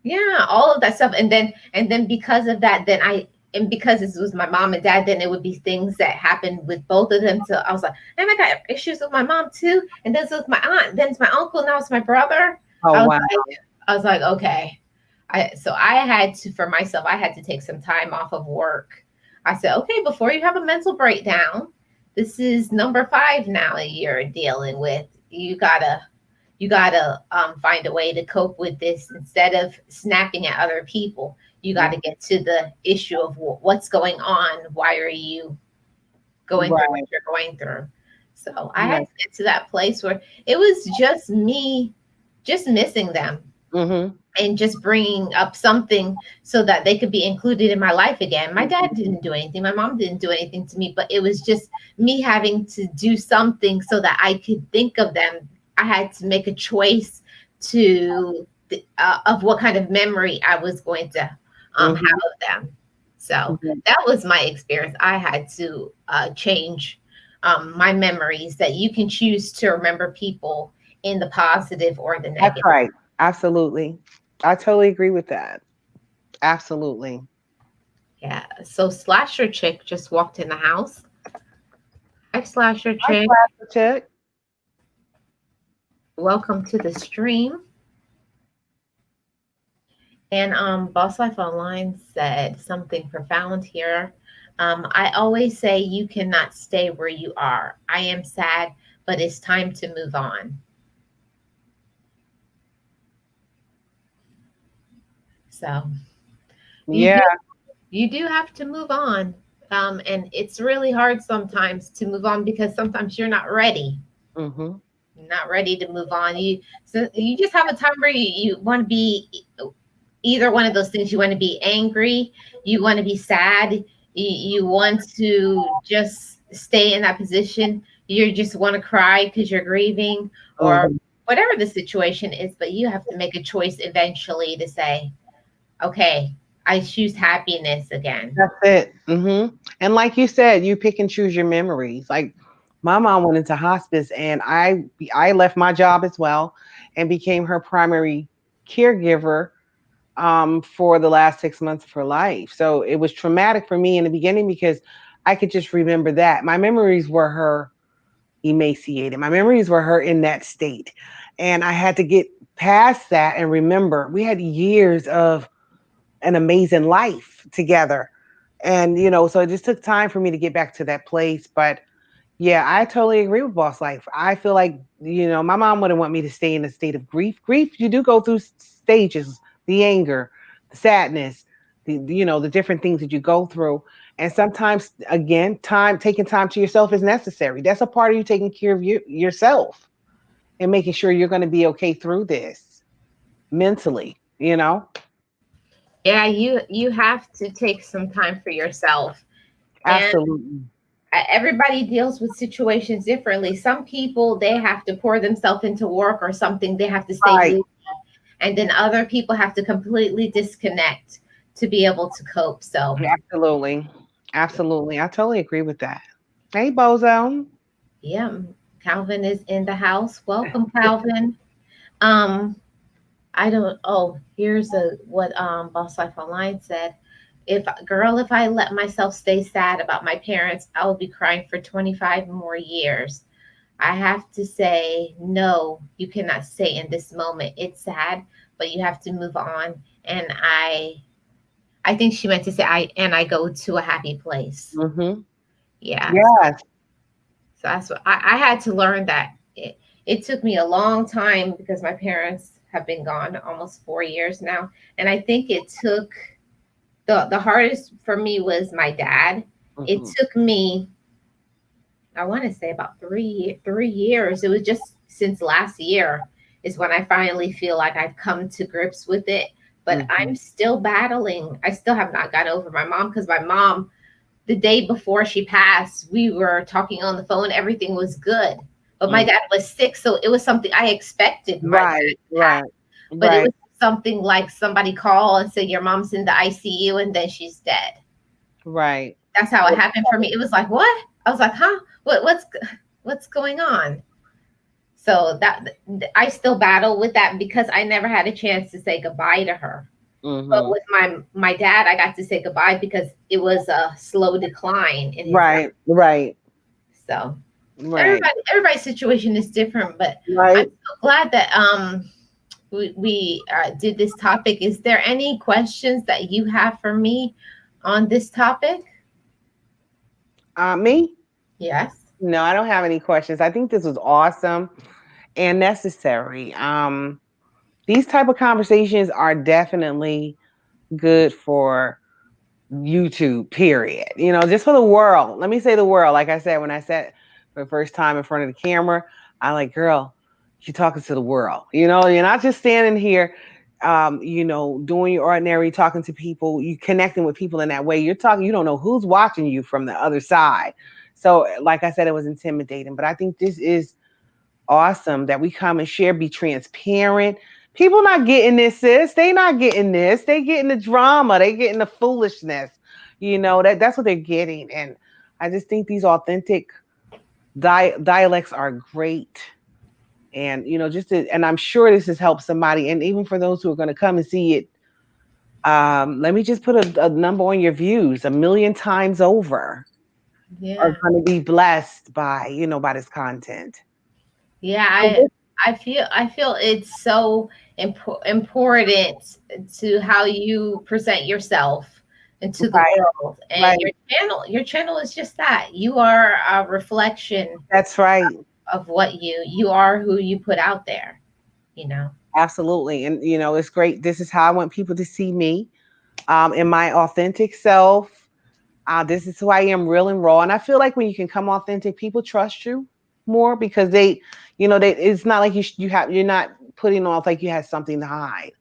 S1: Yeah, all of that stuff. And then because of that, then I and because this was my mom and dad, then it would be things that happened with both of them. So I was like, and I got issues with my mom too. And then so it's my aunt, then it's my uncle, now it's my brother.
S2: Oh
S1: I was
S2: wow.
S1: I was like, okay. I had to for myself, I had to take some time off of work. I said, okay, before you have a mental breakdown, this is number five now that you're dealing with. You gotta find a way to cope with this instead of snapping at other people. You got
S2: Mhm.
S1: to get to the issue of what's going on. Why are you going through what
S2: Right.
S1: you're going through? So I had
S2: Right.
S1: to get to that place where it was just me, just missing them
S2: Mhm.
S1: and just bringing up something so that they could be included in my life again. My dad didn't do anything. My mom didn't do anything to me, but it was just me having to do something so that I could think of them. I had to make a choice to of what kind of memory I was going to have
S2: Mhm.
S1: of them. So
S2: Mhm.
S1: that was my experience. I had to change my memories that you can choose to remember people in the positive or the
S2: That's
S1: negative.
S2: right. Absolutely. I totally agree with that. Absolutely.
S1: Yeah. So Slasher Chick just walked in the house. Hi, Slasher
S2: Hi,
S1: Chick.
S2: Classic Chick.
S1: Welcome to the stream. And Boss Life Online said something profound here. I always say you cannot stay where you are. I am sad, but it's time to move on. So you
S2: Yeah.
S1: you do have to move on. And it's really hard sometimes to move on because sometimes you're not ready.
S2: Mhm.
S1: Not ready to move on. You just have a time where you want to be either one of those things. You want to be angry, you want to be sad, you want to just stay in that position. You just want to cry because you're grieving or
S2: Mhm.
S1: whatever the situation is, but you have to make a choice eventually to say, okay, I choose happiness again.
S2: That's it. And like you said, you pick and choose your memories. Like my mom went into hospice, and I left my job as well, and became her primary caregiver for the last 6 months of her life. So it was traumatic for me in the beginning because I could just remember that. My memories were her emaciated. My memories were her in that state. And I had to get past that and remember we had years of an amazing life together. And, so it just took time for me to get back to that place. But yeah, I totally agree with Boss Life. I feel like, my mom wouldn't want me to stay in a state of grief. Grief, you do go through stages, the anger, the sadness, the different things that you go through. And sometimes, again, taking time to yourself is necessary. That's a part of you taking care of yourself and making sure you're going to be okay through this mentally, you know?
S1: Yeah, you have to take some time for yourself. And
S2: Absolutely.
S1: everybody deals with situations differently. Some people, they have to pour themselves into work or something, they have to stay
S2: Right.
S1: busy. And then other people have to completely disconnect to be able to cope. So,
S2: Absolutely. Absolutely. I totally agree with that. Hey, Bozo.
S1: yeah, Calvin is in the house. Welcome, Calvin. Um, I don't. Oh, here's a what Boss Life Online said. If I let myself stay sad about my parents, I will be crying for 25 more years. I have to say, no, you cannot stay in this moment. It's sad, but you have to move on. And I think she meant to say I go to a happy place.
S2: Mm-hmm.
S1: Yeah.
S2: Yes.
S1: So that's what I had to learn that. It took me a long time because my parents have been gone almost 4 years now. And I think it took the hardest for me was my dad. It
S2: Mm-hmm.
S1: took me, I want to say about 3 years. It was just since last year is when I finally feel like I've come to grips with it. But
S2: Mm-hmm.
S1: I'm still battling. I still have not got over my mom because my mom, the day before she passed, we were talking on the phone. Everything was good. But my
S2: Mm.
S1: dad was sick. So it was something I expected my dad
S2: Right.
S1: to have.
S2: Right.
S1: But it
S2: Right.
S1: was something like somebody call and say, your mom's in the ICU and then she's dead.
S2: Right.
S1: That's how it happened for me. It was like, what? I was like, huh? What's going on? So that I still battle with that because I never had a chance to say goodbye to her. But
S2: Mm-hmm.
S1: with my dad, I got to say goodbye because it was a slow decline in his life.
S2: Right. Right.
S1: So
S2: Right.
S1: everybody's situation is different, but I'm
S2: Right.
S1: so glad that we did this topic. Is there any questions that you have for me on this topic?
S2: Me?
S1: Yes.
S2: No, I don't have any questions. I think this was awesome and necessary. These type of conversations are definitely good for YouTube, period. Just for the world. Let me say the world. Like I said, when I sat for the first time in front of the camera, I like, girl, you're talking to the world. You're not just standing here, doing your ordinary, talking to people, you connecting with people in that way. You're talking, you don't know who's watching you from the other side. So, like I said, it was intimidating, but I think this is awesome that we come and share, be transparent. People not getting this, sis. They not getting this. They getting the drama. They getting the foolishness. That's what they're getting. And I just think these authentic dialects are great. And and I'm sure this has helped somebody. And even for those who are going to come and see it, let me just put a number on your views. 1 million times over are
S1: Yeah.
S2: going to be blessed by by this content.
S1: Yeah,
S2: So
S1: I feel it's so important to how you present yourself into the
S2: right,
S1: world. And
S2: right.
S1: your channel is just that. You are a reflection
S2: That's right.
S1: of what you are, who you put out there, you know.
S2: Absolutely. And it's great. This is how I want people to see me, in my authentic self. This is who I am, real and raw. And I feel like when you can come authentic, people trust you more because it's not like you're not putting off like you had something to hide.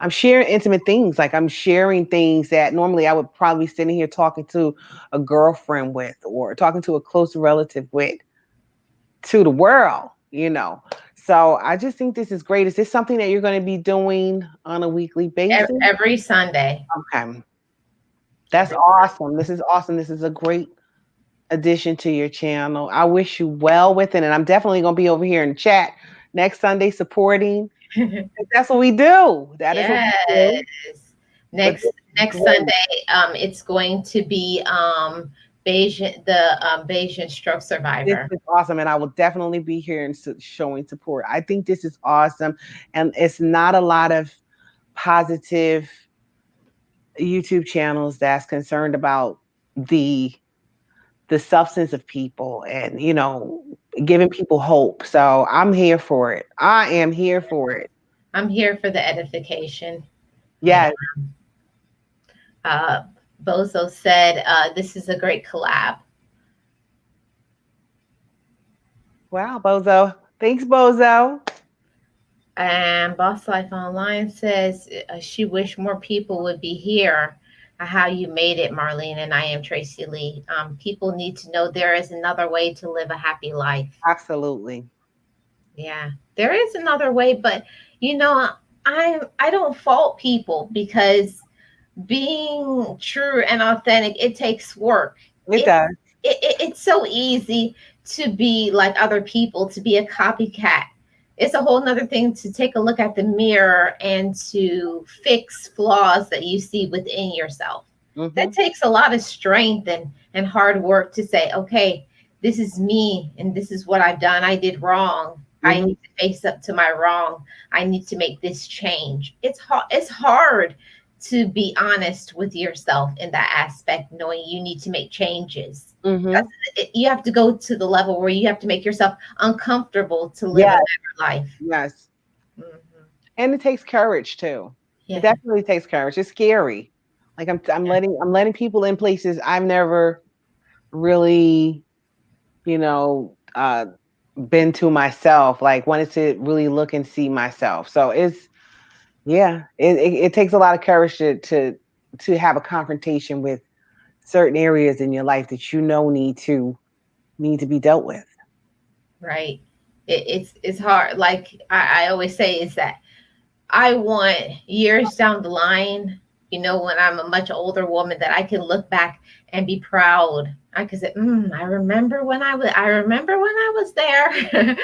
S2: I'm sharing intimate things. Like I'm sharing things that normally I would probably be sitting here talking to a girlfriend with or talking to a close relative with to the world. So I just think this is great. Is this something that you're going to be doing on a weekly basis?
S1: Every Sunday.
S2: Okay. That's
S1: Every
S2: awesome. This is awesome. This is a great addition to your channel. I wish you well with it. And I'm definitely going to be over here in the chat next Sunday supporting.
S1: Sunday.
S2: That's what we do. That is what we
S1: Yes.
S2: do. But
S1: Next
S2: this is
S1: next
S2: great.
S1: Sunday, it's going to be Bayesian stroke
S2: This
S1: survivor.
S2: is awesome. And I will definitely be here and showing support. I think this is awesome. And it's not a lot of positive YouTube channels that's concerned about the the substance of people and giving people hope. So I'm here for it. I am here for it.
S1: I'm here for the edification, and
S2: Yes.
S1: uh, Bozo said, this is a great collab.
S2: Wow, Bozo. Thanks, Bozo.
S1: And Boss Life Online says she wished more people would be here. How you made it, Marlene, and I am Tracy Lee. People need to know there is another way to live a happy life.
S2: Absolutely.
S1: Yeah, there is another way, but you know, I don't fault people because being true and authentic, it takes work.
S2: It does.
S1: It's so easy to be like other people, to be a copycat. It's a whole nother thing to take a look at the mirror and to fix flaws that you see within yourself. That
S2: Hmm.
S1: takes a lot of strength and hard work to say, okay, this is me and this is what I've done. I did wrong. I
S2: Hmm.
S1: need to face up to my wrong. I need to make this change. It's hard to be honest with yourself in that aspect, knowing you need to make changes.
S2: Hmm.
S1: That's you have to go to the level where you have to make yourself uncomfortable to live a
S2: Yes,
S1: better life.
S2: yes.
S1: Mhm.
S2: And it takes courage too. It
S1: Yeah,
S2: definitely takes courage. It's scary. Like I'm letting people in places I've never really, you know, been to myself. Like wanted to really look and see myself. So it's yeah, it takes a lot of courage to have a confrontation with certain areas in your life that you know need to be dealt with.
S1: right. It's hard. Like I always say, is that I want years down the line, when I'm a much older woman, that I can look back and be proud. I can say, I remember when I was there.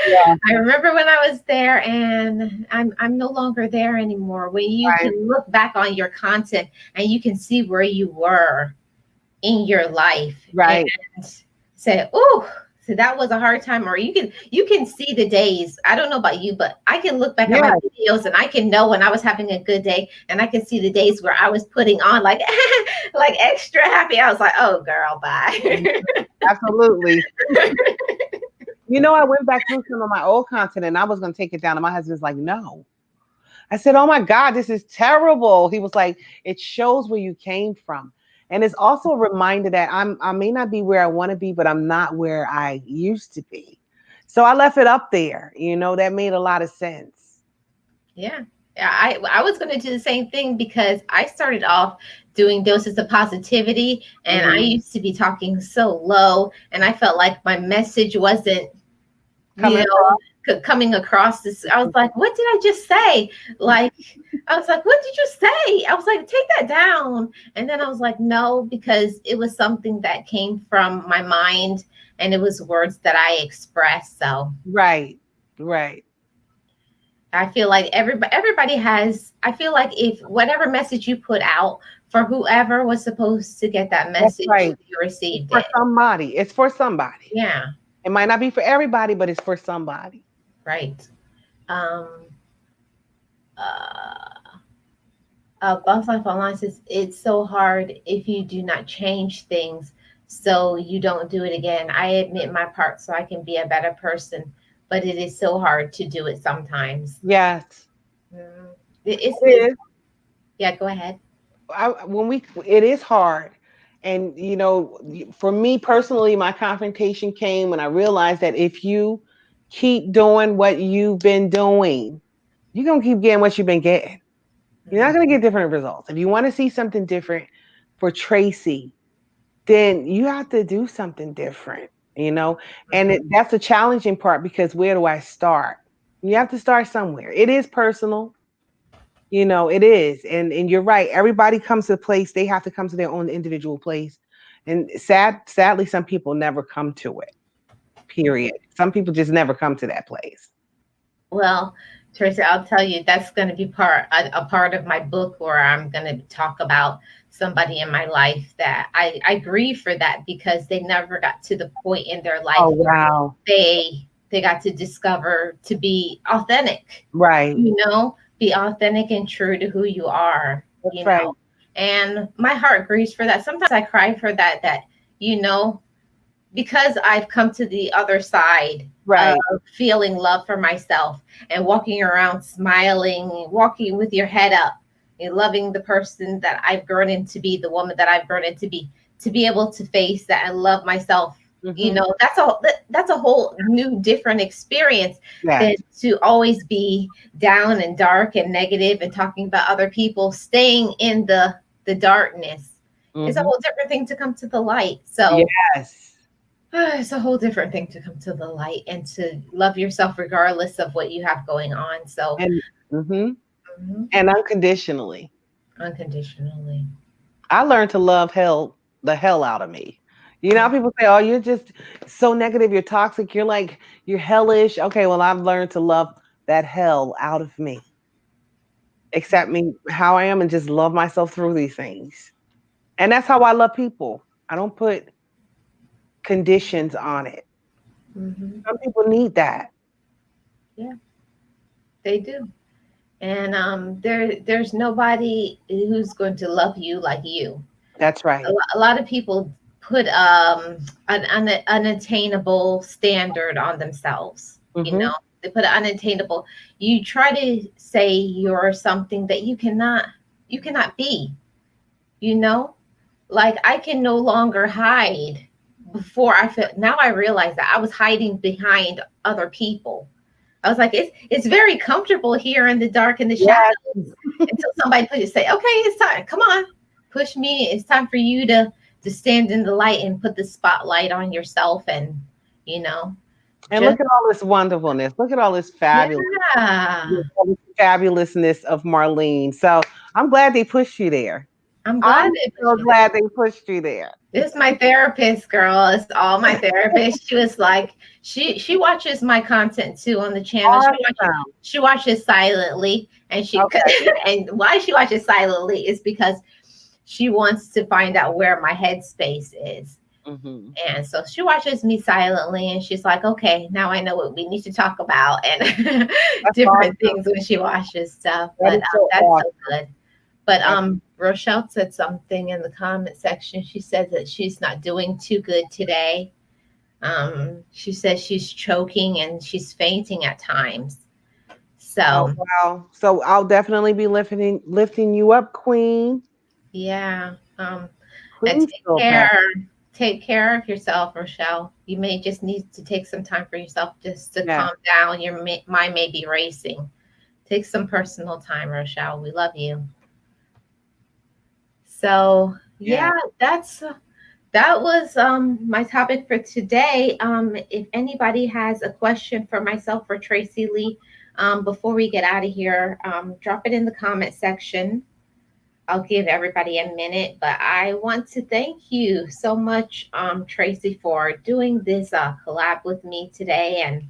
S2: Yeah,
S1: I remember when I was there, and I'm no longer there anymore. When you
S2: right,
S1: can look back on your content and you can see where you were in your life and
S2: right.
S1: say, "Oh, so that was a hard time." Or you can see the days. I don't know about you, but I can look back at my
S2: Yeah,
S1: videos and I can know when I was having a good day, and I can see the days where I was putting on like like extra happy. I was like, "Oh, girl, bye."
S2: absolutely. I went back through some of my old content and I was going to take it down. And my husband's like, no. I said, oh my God, this is terrible. He was like, it shows where you came from. And it's also a reminder that I may not be where I want to be, but I'm not where I used to be. So I left it up there. That made a lot of sense.
S1: Yeah. Yeah, I was going to do the same thing because I started off doing doses of positivity, and I
S2: Hmm.
S1: used to be talking so low, and I felt like my message wasn't you
S2: Coming
S1: know,
S2: across.
S1: coming across this. I was like, what did I just say? Like, I was like, what did you say? I was like, take that down. And then I was like, no, because it was something that came from my mind and it was words that I expressed. So
S2: Right. Right.
S1: I feel like everybody has, I feel like if whatever message you put out for whoever was supposed to get that
S2: That's
S1: message,
S2: right.
S1: you
S2: It's
S1: received
S2: for
S1: it.
S2: somebody. It's for somebody.
S1: Yeah,
S2: It might not be for everybody, but it's for somebody.
S1: right. Um, uh, Boss Life Online says it's so hard if you do not change things so you don't do it again. I admit my part so I can be a better person, but it is so hard to do it sometimes.
S2: Yes.
S1: Mm. It's
S2: It is.
S1: yeah, go ahead.
S2: It is hard. And for me personally, my confrontation came when I realized that if you keep doing what you've been doing, you're gonna keep getting what you've been getting. You're not
S1: Mhm,
S2: gonna get different results. If you want to see something different for Tracy, then you have to do something different, you know? And
S1: mhm.
S2: that's the challenging part because where do I start? You have to start somewhere. It is personal. It is. And you're right. Everybody comes to a place, they have to come to their own individual place. And sadly, some people never come to it. Period. Some people just never come to that place.
S1: Well, Tracy, I'll tell you that's going to be a part of my book where I'm going to talk about somebody in my life that I grieve for that because they never got to the point in their
S2: Oh
S1: life
S2: wow.
S1: they got to discover to be authentic,
S2: Right.
S1: be authentic and true to who you are,
S2: That's right.
S1: and my heart grieves for that. Sometimes I cry for that, you know because I've come to the other side of
S2: Right.
S1: feeling love for myself and walking around smiling, walking with your head up, loving the person that I've grown into be, the woman that I've grown into be, to be able to face that and love myself. You
S2: Hmm.
S1: know, that's a whole new different experience than
S2: Yes.
S1: to always be down and dark and negative and talking about other people, staying in the darkness. It's a
S2: Hmm.
S1: whole different thing to come to the light. So
S2: Yes.
S1: it's a whole different thing to come to the light and to love yourself regardless of what you have going on. So,
S2: And hmm
S1: mhm,
S2: and unconditionally.
S1: unconditionally.
S2: I learned to love the hell out of me. You know, how
S1: Yeah.
S2: people say, "Oh, you're just so negative. You're toxic. You're hellish." Okay, well, I've learned to love that hell out of me, accept me how I am, and just love myself through these things. And that's how I love people. I don't put conditions on it.
S1: Hmm.
S2: Some people need that.
S1: Yeah, they do. And there's nobody who's going to love you like you.
S2: That's right.
S1: A lot of people put an unattainable standard on themselves. You
S2: Hmm.
S1: know, they put an unattainable. You try to say you're something that you cannot be. You know, like I can no longer hide. Before I felt, now I realize that I was hiding behind other people. I was like, it's very comfortable here in the dark in the
S2: Yes.
S1: shadows until somebody put you say, okay, it's time. Come on, push me. It's time for you to stand in the light and put the spotlight on yourself, and you know,
S2: And
S1: just
S2: look at all this wonderfulness. Look at all this
S1: yeah.
S2: fabulousness of Marlene. So I'm glad they pushed you there.
S1: I'm
S2: I'm
S1: glad they pushed
S2: so
S1: me.
S2: glad they pushed you there.
S1: This is my therapist, girl. It's all my therapist. She was like, she watches my content too on the channel.
S2: Awesome.
S1: She watches silently, and she
S2: Okay.
S1: and why she watches silently is because she wants to find out where my headspace is.
S2: Hmm.
S1: And so she watches me silently, and she's like, okay, now I know what we need to talk about, and
S2: That's
S1: different
S2: awesome.
S1: things when she watches stuff.
S2: That
S1: But
S2: is so
S1: that's so
S2: awesome.
S1: good. But
S2: That's
S1: Rochelle said something in the comment section. She said that she's not doing too good today. She says she's choking and she's fainting at times.
S2: oh
S1: So
S2: wow. So I'll definitely be lifting you up, Queen.
S1: yeah, and
S2: Please feel better.
S1: take care of yourself, Rochelle. You may just need to take some time for yourself just to
S2: Yeah.
S1: calm down. Your mind may be racing. Take some personal time, Rochelle. We love you. So
S2: Yeah.
S1: yeah, that was my topic for today. If anybody has a question for myself or Tracy Lee, before we get out of here, drop it in the comment section. I'll give everybody a minute, but I want to thank you so much, Tracy, for doing this collab with me today. And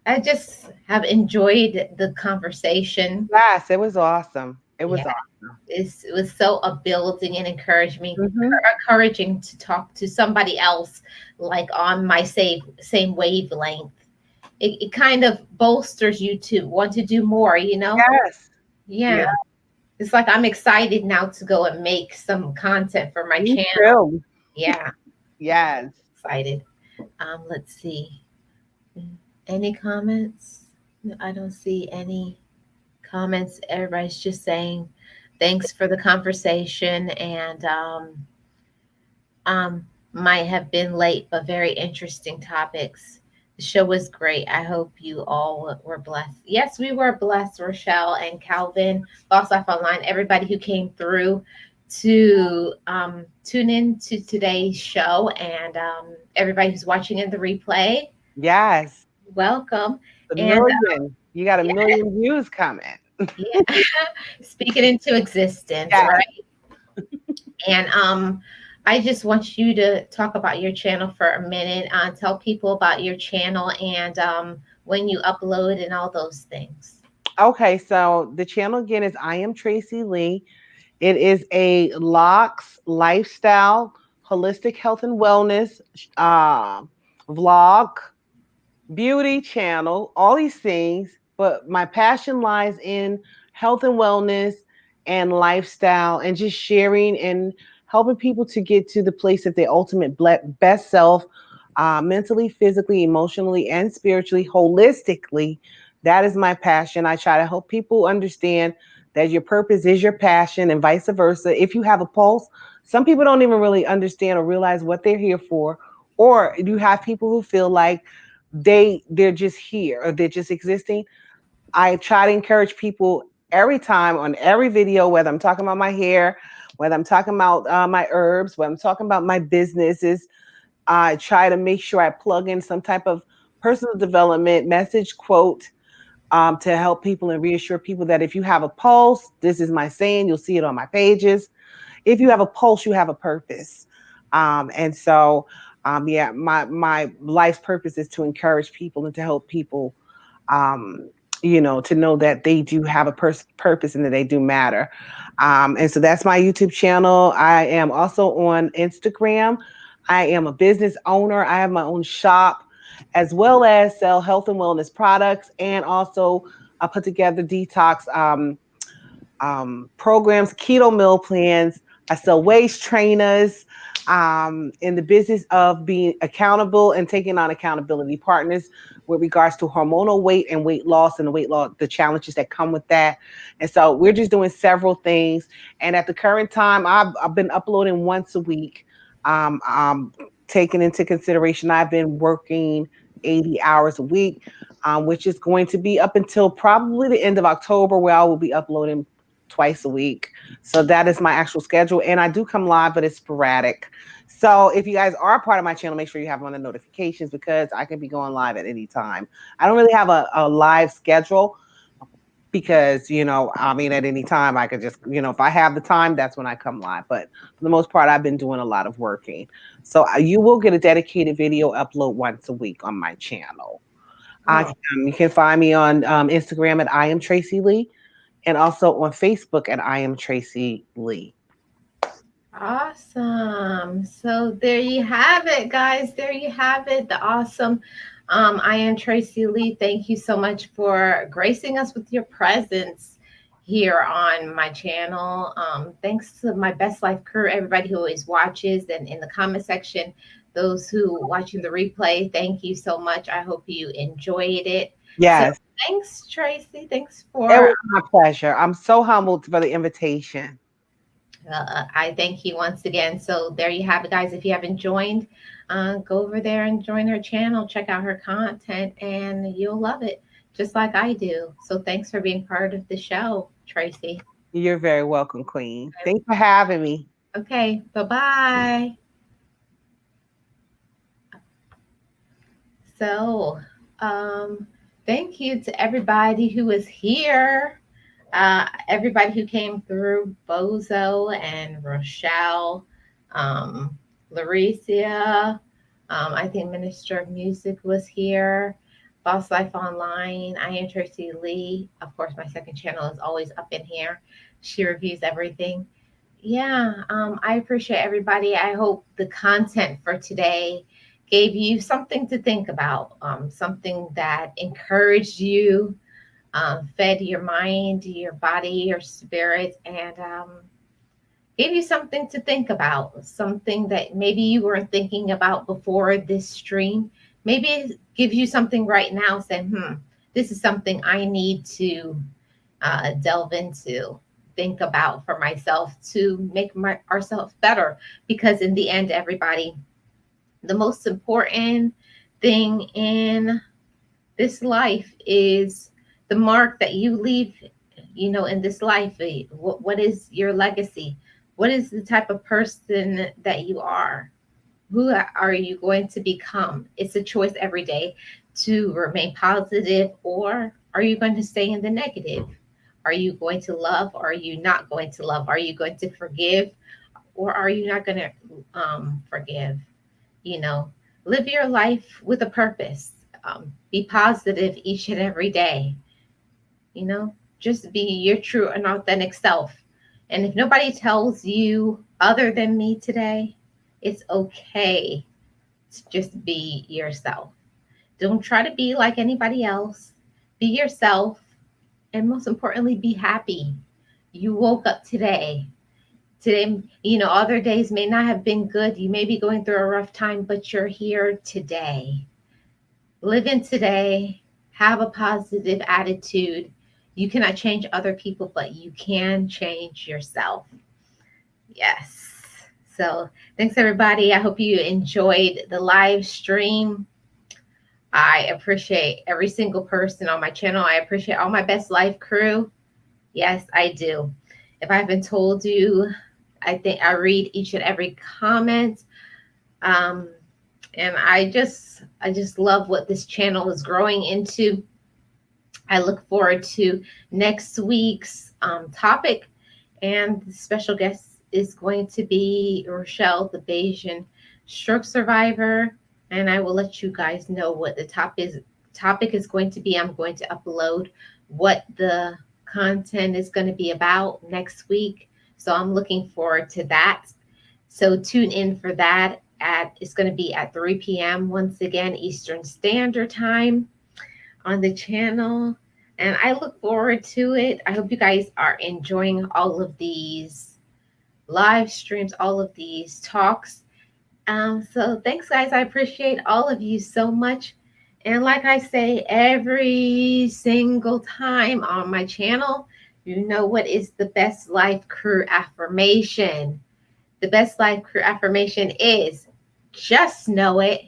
S1: I just have enjoyed the conversation.
S2: Yes, it was awesome. It was
S1: Yeah,
S2: awesome.
S1: it was so uplifting and
S2: Hmm.
S1: encouraging to talk to somebody else like on my same wavelength. It kind of bolsters you to want to do more, you know?
S2: Yes. Yeah.
S1: Yeah. It's like I'm excited now to go and make some content for my
S2: Me
S1: channel.
S2: too.
S1: Yeah,
S2: Yes.
S1: excited. Let's see. Any comments? No, I don't see any comments. Everybody's just saying thanks for the conversation, and might have been late, but very interesting topics. The show was great. I hope you all were blessed. Yes, we were blessed, Rochelle and Calvin, Boss Life Online, everybody who came through to tune in to today's show, and everybody who's watching in the replay,
S2: Yes.
S1: welcome.
S2: A
S1: And
S2: million. You got a
S1: yeah,
S2: million views coming.
S1: yeah. Speak it into existence,
S2: Yes.
S1: right? And I just want you to talk about your channel for a minute. Tell people about your channel and when you upload and all those things.
S2: Okay, so the channel again is I am Tracy Lee. It is a locks lifestyle, holistic health and wellness uh, vlog, beauty channel, all these things. But my passion lies in health and wellness and lifestyle and just sharing and helping people to get to the place of their ultimate best self, mentally, physically, emotionally, and spiritually, holistically. That is my passion. I try to help people understand that your purpose is your passion and vice versa. If you have a pulse, some people don't even really understand or realize what they're here for. Or you have people who feel like they're just here or they're just existing. I try to encourage people every time on every video, whether I'm talking about my hair, whether I'm talking about my herbs, whether I'm talking about my businesses. I try to make sure I plug in some type of personal development message quote to help people and reassure people that if you have a pulse, this is my saying, you'll see it on my pages. If you have a pulse, you have a purpose. Yeah, my life's purpose is to encourage people and to help people um, to know that they do have a purpose and that they do matter. And so that's my YouTube channel. I am also on Instagram. I am a business owner. I have my own shop as well as sell health and wellness products. And also I put together detox programs, keto meal plans. I sell waist trainers in the business of being accountable and taking on accountability partners with regards to hormonal weight and weight loss and the weight loss, the challenges that come with that. And so we're just doing several things. And at the current time, I've been uploading once a week. Taking into consideration, I've been working 80 hours a week, which is going to be up until probably the end of October, where I will be uploading twice a week. So that is my actual schedule. And I do come live, but it's sporadic. So if you guys are a part of my channel, make sure you have on the notifications because I can be going live at any time. I don't really have a live schedule because, I mean, at any time I could just, if I have the time, that's when I come live. But for the most part, I've been doing a lot of working. So you will get a dedicated video upload once a week on my channel.
S1: Oh,
S2: You can find me on Instagram at Iamtracilee and also on Facebook at Iamtracilee.
S1: awesome. So there you have it, guys. There you have it. The awesome. I am Tracy Lee. Thank you so much for gracing us with your presence here on my channel. Thanks to my Best Life crew, everybody who always watches, and in the comment section, those who watching the replay, thank you so much. I hope you enjoyed it. So
S2: Yes,
S1: thanks, Tracy. Thanks
S2: it
S1: for
S2: was my pleasure. I'm so humbled for the invitation.
S1: I thank you once again. So there you have it, guys. If you haven't joined, go over there and join her channel. Check out her content, and you'll love it, just like I do. So thanks for being part of the show, Tracy.
S2: You're very welcome, Queen. Thanks for having me.
S1: Okay, bye bye. So, um, thank you to everybody who was here. Everybody who came through, Bozo and Rochelle, um, Laricia. I think Minister of Music was here. Boss Life Online. I am Tracy Lee. Of course, my second channel is always up in here. She reviews everything. Yeah, I appreciate everybody. I hope the content for today gave you something to think about, something that encouraged you, fed your mind, your body, your spirit, and gave you something to think about, something that maybe you weren't thinking about before this stream. Maybe it gives you something right now saying, this is something I need to delve into, think about for myself to make ourselves better. Because in the end, everybody, the most important thing in this life is the mark that you leave, in this life. What is your legacy? What is the type of person that you are? Who are you going to become? It's a choice every day to remain positive, or are you going to stay in the negative? Are you going to love, or are you not going to love? Are you going to forgive, or are you not going to forgive? you know Live your life with a purpose. Be positive each and every day. Just be your true and authentic self. And if nobody tells you other than me today, it's okay to just be yourself. Don't try to be like anybody else. Be yourself, and most importantly, be happy. You woke up today. Other days may not have been good. You may be going through a rough time, but you're here today. Live in today. Have a positive attitude. You cannot change other people, but you can change yourself. Yes. So thanks, everybody. I hope you enjoyed the live stream. I appreciate every single person on my channel. I appreciate all my best life crew. Yes, I do. If I haven't told you, I think I read each and every comment. Um, and I just love what this channel is growing into. I look forward to next week's topic, and the special guest is going to be Rochelle, the Bayesian stroke survivor. And I will let you guys know what the topic is going to be. I'm going to upload what the content is going to be about next week. So I'm looking forward to that. So tune in for that. It's going to be at 3 p.m. once again Eastern Standard Time on the channel. And I look forward to it. I hope you guys are enjoying all of these live streams, all of these talks. So thanks, guys. I appreciate all of you so much. And like I say every single time on my channel, you know what is the best life crew affirmation? The best life crew affirmation is just know it,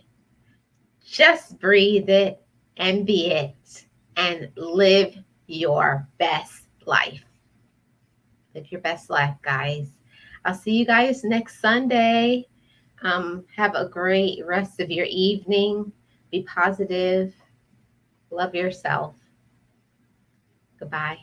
S1: just breathe it, and be it, and live your best life. Live your best life, guys. I'll see you guys next Sunday. Have a great rest of your evening. Be positive. Love yourself. Goodbye.